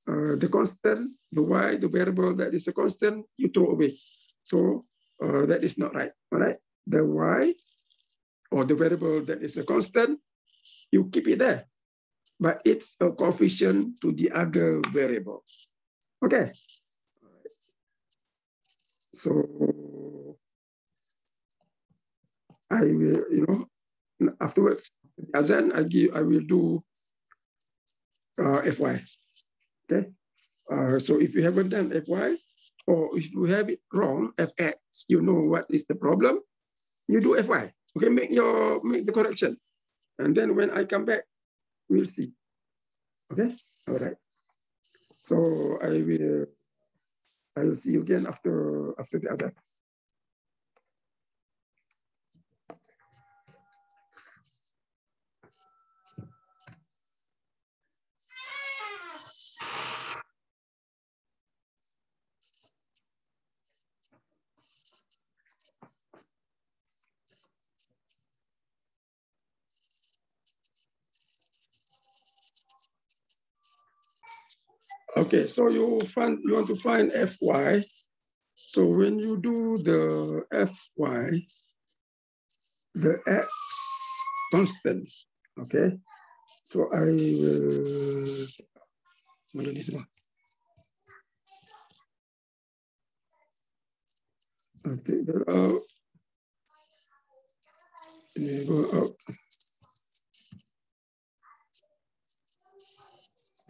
the constant, the y, the variable that is a constant, you throw away. So that is not right, all right? The y, or the variable that is a constant, you keep it there, but it's a coefficient to the other variable. Okay. So I will, afterwards, then I will do FY. Okay. So if you haven't done FY, or if you have it wrong, FX, you know what is the problem, you do FY. Okay, make the correction. And then when I come back, we'll see. Okay, all right. So I will see you again after the other. Okay, so you want to find Fy. So when you do the Fy, the X constant, okay? So I will do this one. I'll take that out. And you go out.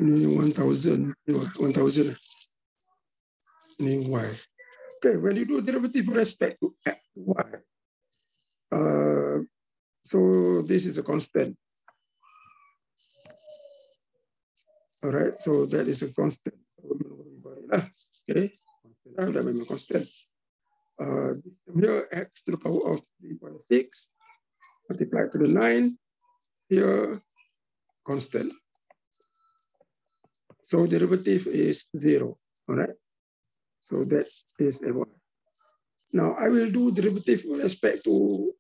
New 1,000, 1,000. New y. Okay, when you do derivative with respect to y, so this is a constant. All right, so that is a constant. Okay, constant. Here, x to the power of 3.6 multiplied to the 9. Here, constant. So derivative is 0. All right. So that is a 1. Now I will do derivative with respect to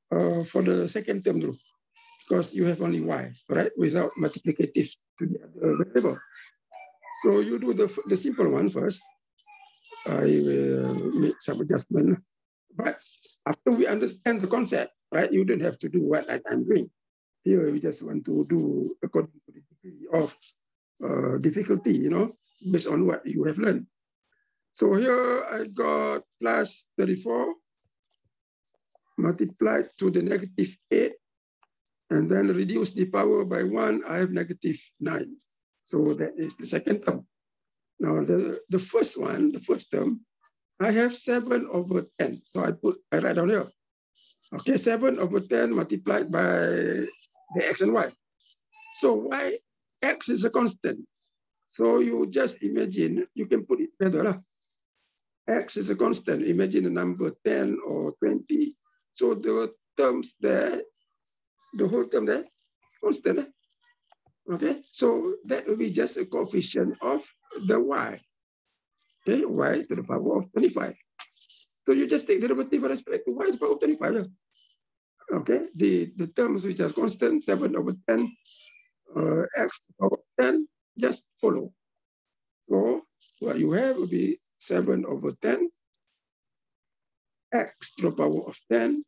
for the second term group, because you have only y, right? Without multiplicative to the other variable. So you do the simple one first. I will make some adjustment. But after we understand the concept, right, you don't have to do what I'm doing. Here we just want to do according to the degree of difficulty, you know, based on what you have learned. So here I got plus 34 multiplied to the negative 8, and then reduce the power by 1, I have negative 9. So that is the second term. Now the first one, the first term, I have 7 over 10. So I write down here. Okay, 7 over 10 multiplied by the x and y. So x is a constant. So you just imagine, you can put it better. X is a constant. Imagine a number 10 or 20. So the terms there, the whole term there, constant. Okay, so that will be just a coefficient of the y. Okay, y to the power of 25. So you just take the derivative with respect to y to the power of 25. Okay, the terms which are constant, 7 over 10, x to the power of 10, just follow. So what you have will be 7 over 10, x to the power of 10,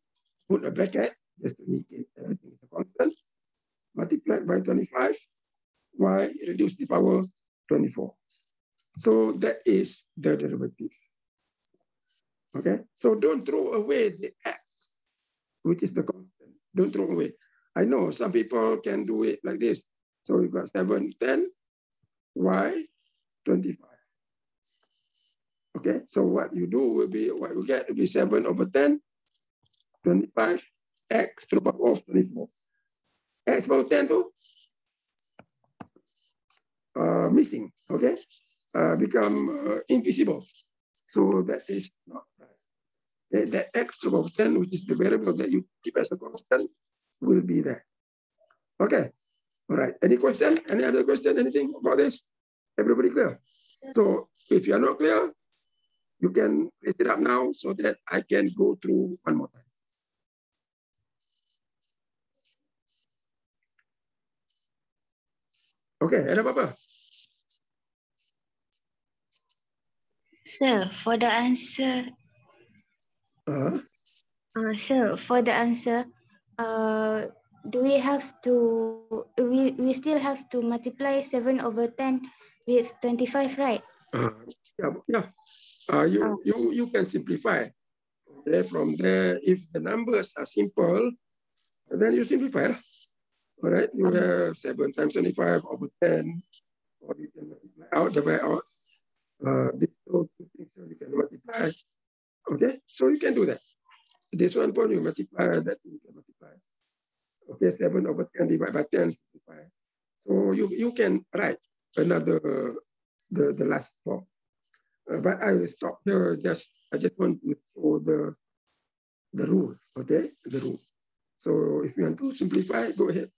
put a bracket, just to indicate everything is a constant, multiplied by 25, y reduce the power 24. So that is the derivative. Okay, so don't throw away the x, which is the constant. Don't throw away. I know some people can do it like this. So we've got 7, 10, y, 25. Okay, so what you do will be, what you get will be 7 over 10, 25, x to the power of 24. X power 10 to missing, okay? Become invisible. So that is not right. Okay, that x to the power of 10, which is the variable that you keep as a constant, will be there. Okay, all right. Any question? Any other question? Anything about this? Everybody clear? So if you are not clear, you can raise it up now so that I can go through one more time. Okay, ada apa-apa? Sir, for the answer, sir, for the answer, do we have to, we still have to multiply 7 over 10 with 25, right? Yeah. You can simplify. Okay, from there, if the numbers are simple, then you simplify. All right, you have 7 times 25 over 10, or you can multiply out the way out. These two things you can multiply. Okay, so you can do that. This one point you multiply, that you can multiply. Okay, 7 over 10 divided by 10, simplify. So you can write another, the last form. But I will stop here. I just want to show the rule, okay? The rule. So if you want to simplify, go ahead.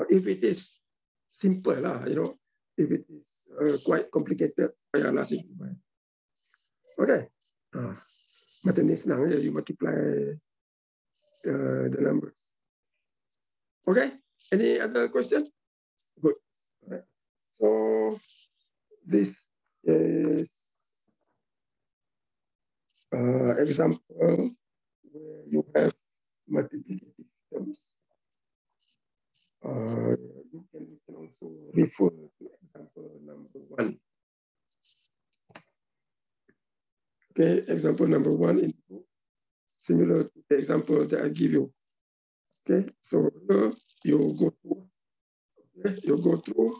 If it is simple, you know, if it is quite complicated, simplify. Okay. But then it's now you multiply the numbers. Okay. Any other questions? Good. All right. So this is example where you have multiplicative terms. You can also refer to example number 1. Okay, example number 1 in the book, similar to the example that I give you. Okay, so here you go through. Okay, you go through.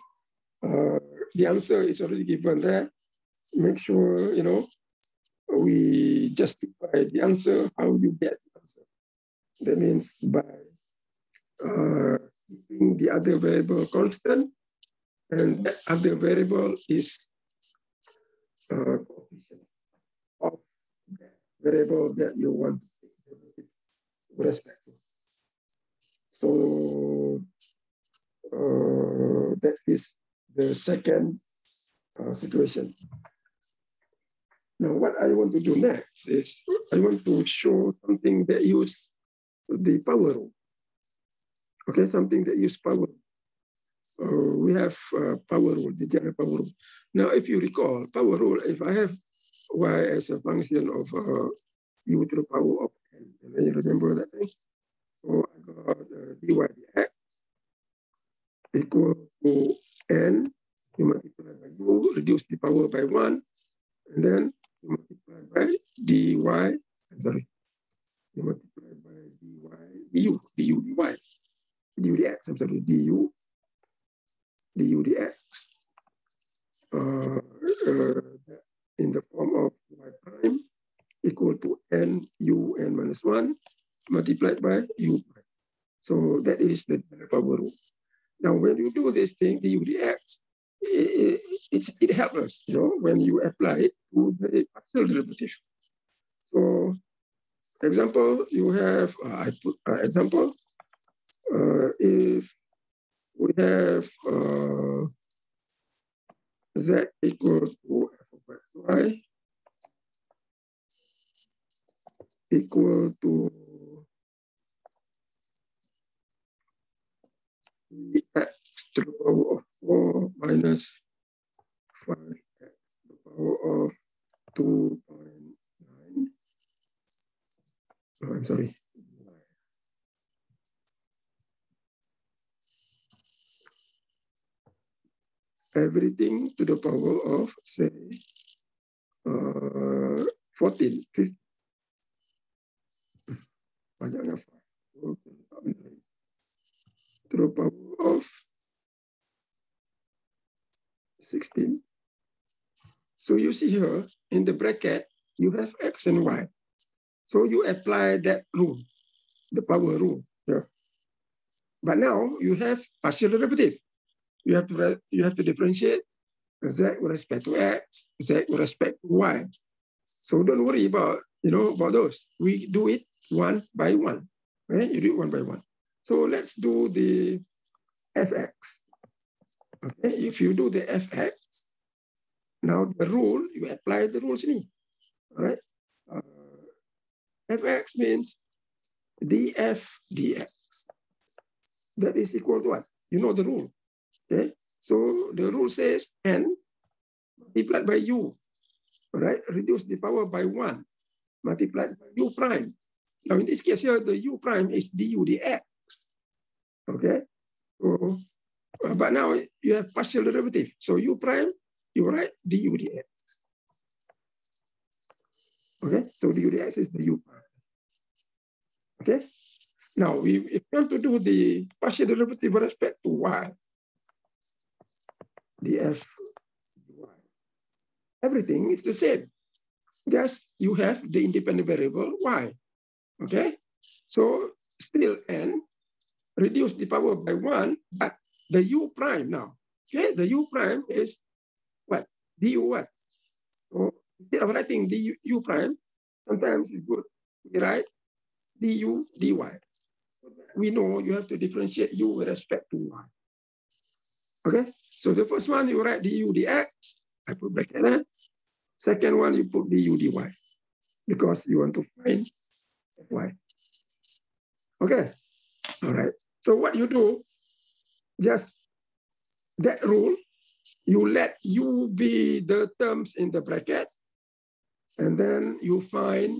The answer is already given there. Make sure, you know, we justify the answer, how you get the answer. That means by keeping the other variable constant, and that other variable is coefficient of that variable that you want to take derivative with respect to. So that is the second situation. Now, what I want to do next is I want to show something that uses the power rule. Okay, something that uses power. We have power rule, the general power rule. Now, if you recall, power rule, if I have y as a function of u to the power of n, and you remember that thing? So I got dy dx equal to n You multiply by u, reduce the power by 1, and then you multiply by dy, sorry, you multiply by dy, du, dy, du dx, I'm sorry, du dx, in the form of y prime equal to n minus 1 multiplied by u prime. So that is the power rule. Now, when you do this thing, du dx, it helps us, you know, when you apply it to the partial derivative. So, example, you have, I put example, if we have z equal to f of y equal to x to the power of 4 minus 5x to the power of 2.9. Oh, I'm sorry. Everything to the power of, say, 14, 15. To the power of 16. So you see here in the bracket, you have x and y. So you apply that rule, the power rule. Yeah. But now you have partial derivative. You have to differentiate z with respect to x, z with respect to y. So don't worry about about those. We do it one by one. Right? You do it one by one. So let's do the fx. Okay, if you do the fx, now the rule, you apply the rules in. All right. Fx means df dx. That is equal to what? You know the rule. Okay. So the rule says n multiplied by u. All right. Reduce the power by 1 multiplied by u prime. Now in this case here, the u prime is du dx. Okay. So, but now you have partial derivative. So u prime, you write du dx. Okay. So du dx is the u prime. Okay. Now we have to do the partial derivative with respect to y. Df dy. Everything is the same. Just you have the independent variable y. Okay. So still n, reduce the power by 1, but the u prime now. Okay, the u prime is what? Du what? So instead of writing the u prime, sometimes it's good we write du dy. We know you have to differentiate u with respect to y. Okay, so the first one you write du dx, I put bracket there. Second one you put du dy because you want to find y. Okay, all right. So what you do, just that rule, you let u be the terms in the bracket, and then you find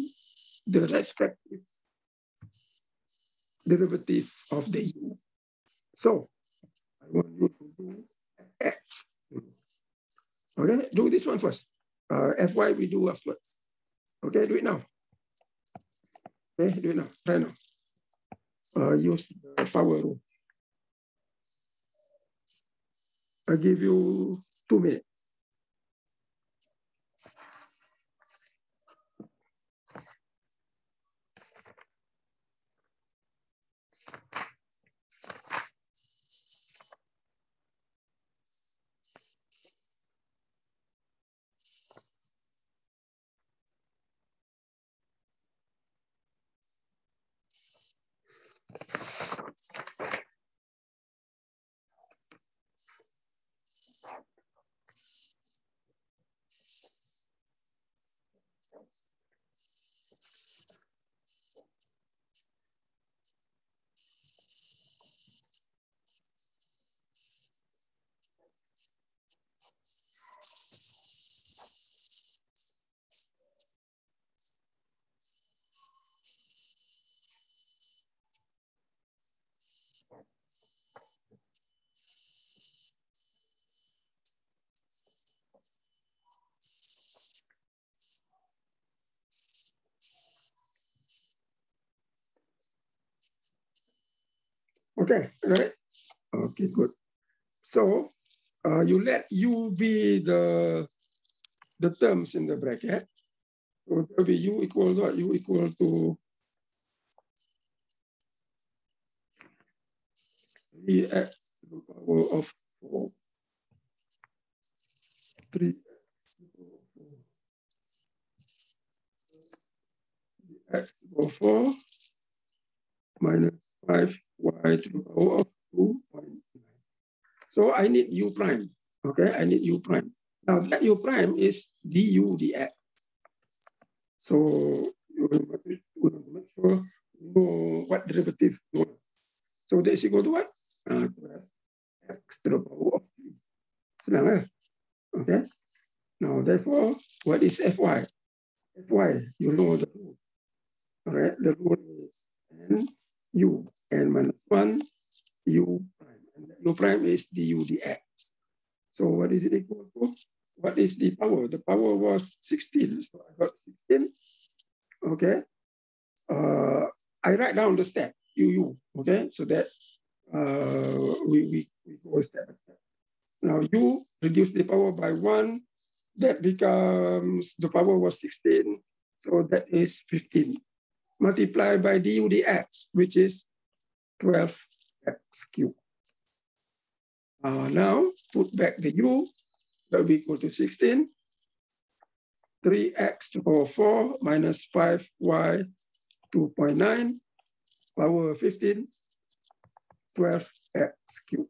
the respective derivative of the u. So I want you to do x. Okay, do this one first. Fy we do afterwards. Okay, do it now. Okay, do it now. Try now. Use the power rule. I give you 2 minutes. Okay, right? Okay, good. So you let U be the terms in the bracket. So it will be U equal to what? U equal to 3x to the power of 4. 3x to the power of 4 minus 5y to the power of 2.9. So I need U prime. Okay, I need U prime. Now that U prime is du dx. So you want to make sure you know what derivative you want. So that is equal to what? X to the power of 3. Senang, eh? Okay. Now, therefore, what is Fy? Fy, you know the rule. All right, the rule is n minus 1 u prime. And u prime is du dx. So what is it equal to? What is the power? The power was 16. So I got 16. Okay. I write down the step, uu. Okay. So that we go step by step. Now u reduce the power by 1. That becomes, the power was 16. So that is 15. Multiplied by du dx, which is 12x cubed. Now put back the u, that will be equal to 16. 3x to the power 4 minus 5y 2.9 power 15, 12x cubed.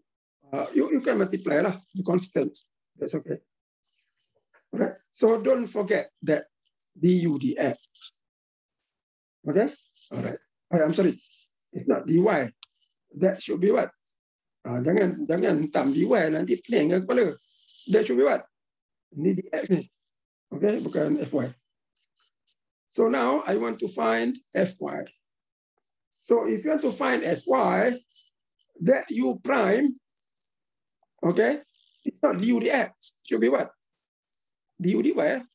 You can multiply lah, the constants. That's okay. Okay. So don't forget that du dx. Okay. All right. I'm sorry. It's not dy. That should be what? Jangan tam dy nanti pening ke kepala. That should be what? Ini dx ni. Okay, bukan fy. So now I want to find fy. So if you want to find fy, that u prime, okay, it's not du dx. Should be what? Du dy. Okay.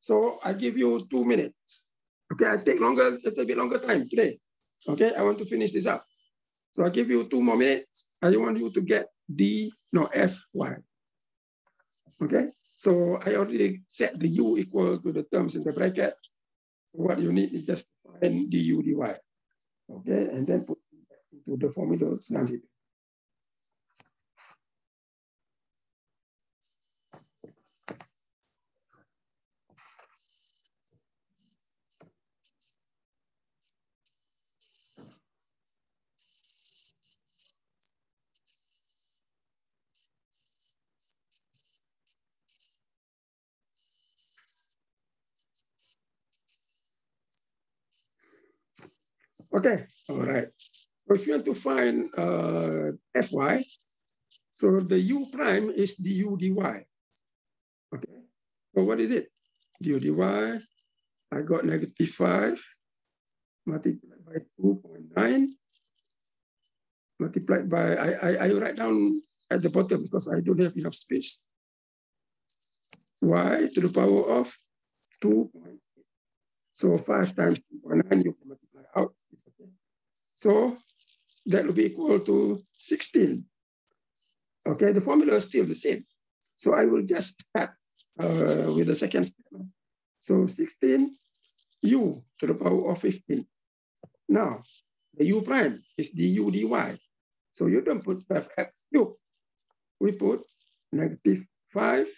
So I give you 2 minutes. Okay, I take a little bit longer time today. Okay, I want to finish this up. So I give you 2 more minutes. I want you to get fy. Okay, so I already set the u equal to the terms in the bracket. What you need is just find du dy. Okay, and then put it into the formula. Okay, all right. So if you want to find fy, so the u prime is du dy. Okay, so what is it? Du dy, I got -5 multiplied by 2.9 multiplied by, I write down at the bottom because I don't have enough space. Y to the power of 2.8. So 5 times 2.9, you can multiply out. Okay. So that will be equal to 16. Okay, the formula is still the same. So I will just start with the second step. So 16 u to the power of 15. Now, the u prime is du dy. So you don't put 5x cubed. We put -5,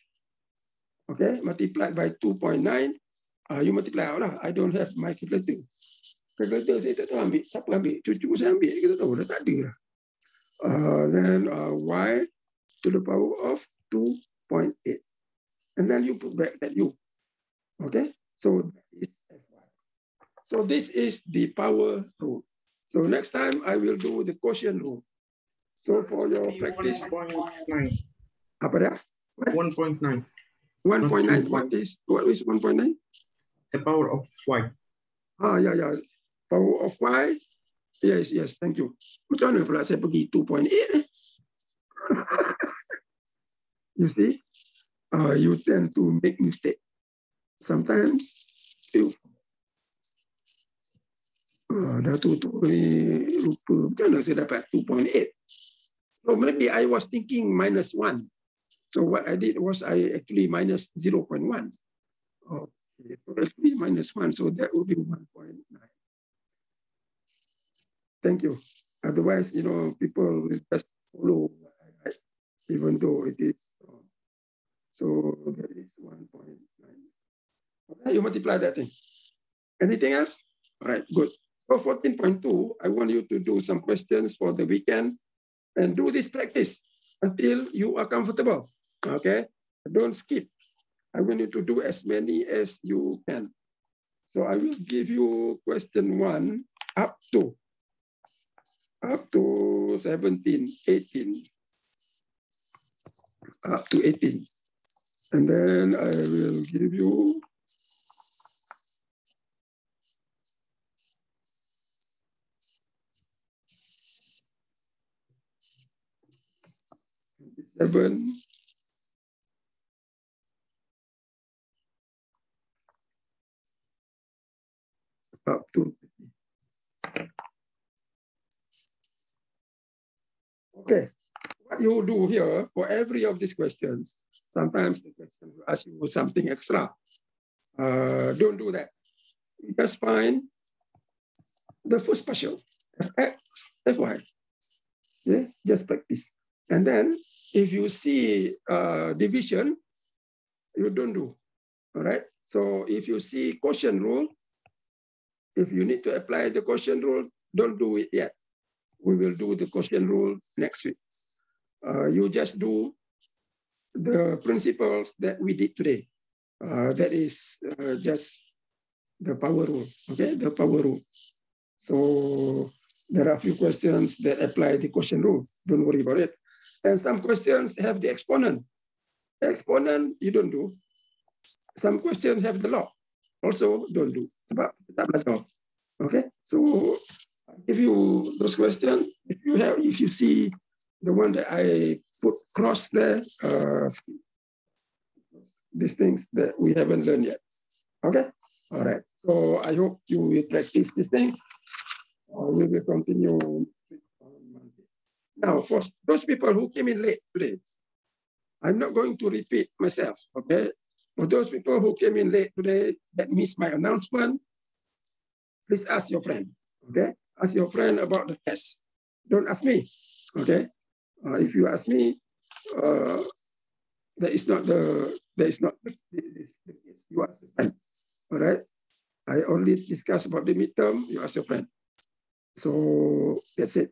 okay, multiplied by 2.9. You multiply out lah. I don't have my calculator. Calculator saya tak tahu ambil. Siapa ambil? Cucu saya ambil. Kita tahu dah tak ada lah. Then y to the power of 2.8. And then you put back that u. Okay, so that is fy. So this is the power rule. So next time I will do the quotient rule. So for your practice, 1.9. apa dia? 1.9. 1.9. What is 1.9? The power of y. Yeah. Power of y. Yes. Thank you. Macam mana pula saya pergi 2.8? You see, you tend to make mistake. Sometimes you. Dah tu ni lupa macam mana saya dapat 2.8. So maybe I was thinking -1. So what I did was I actually minus 0.1. Okay, so actually -1, so that would be 1.9. Thank you. Otherwise, people will just follow what I write, even though it is wrong. So that is 1.9. Okay, you multiply that thing. Anything else? All right, good. So 14.2, I want you to do some questions for the weekend and do this practice until you are comfortable. Okay, don't skip. I want you to do as many as you can. So I will give you question 1 up to 17, 18, up to 18. And then I will give you seven, up to 30. Okay, what you do here for every of these questions, sometimes the question will ask you something extra. Don't do that. You just find the first partial, fx, fy. Yeah, just practice. And then if you see division, you don't do. All right. So if you see quotient rule, if you need to apply the quotient rule, don't do it yet. We will do the quotient rule next week. You just do the principles that we did today. That is just the power rule, okay? The power rule. So there are a few questions that apply the quotient rule. Don't worry about it. And some questions have the exponent. The exponent, you don't do. Some questions have the log. Also, don't do. Okay? So I'll give you those questions. If you see the one that I put cross there, these things that we haven't learned yet. Okay? All right. So I hope you will practice this thing. We will continue on Monday. Now, for those people who came in late today, I'm not going to repeat myself, okay? For those people who came in late today that missed my announcement, please ask your friend, okay? Ask your friend about the test. Don't ask me, okay? If you ask me, that is not the you ask your friend, all right? I only discuss about the midterm, you ask your friend. So that's it.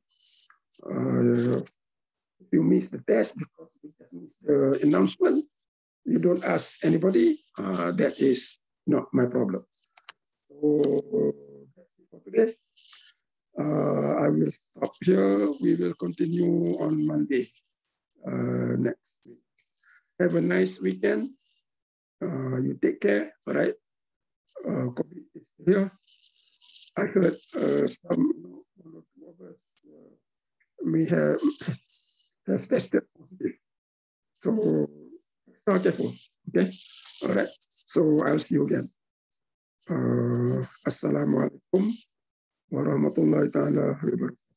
If you miss the test because you just missed the announcement, you don't ask anybody, that is not my problem. So that's it for today. I will stop here. We will continue on Monday next week. Have a nice weekend. You take care, all right? COVID is here. I heard some one or two of us may have tested positive. So extra careful, okay? All right. So I'll see you again. Assalamualaikum warahmatullahi taala wabarakatuh.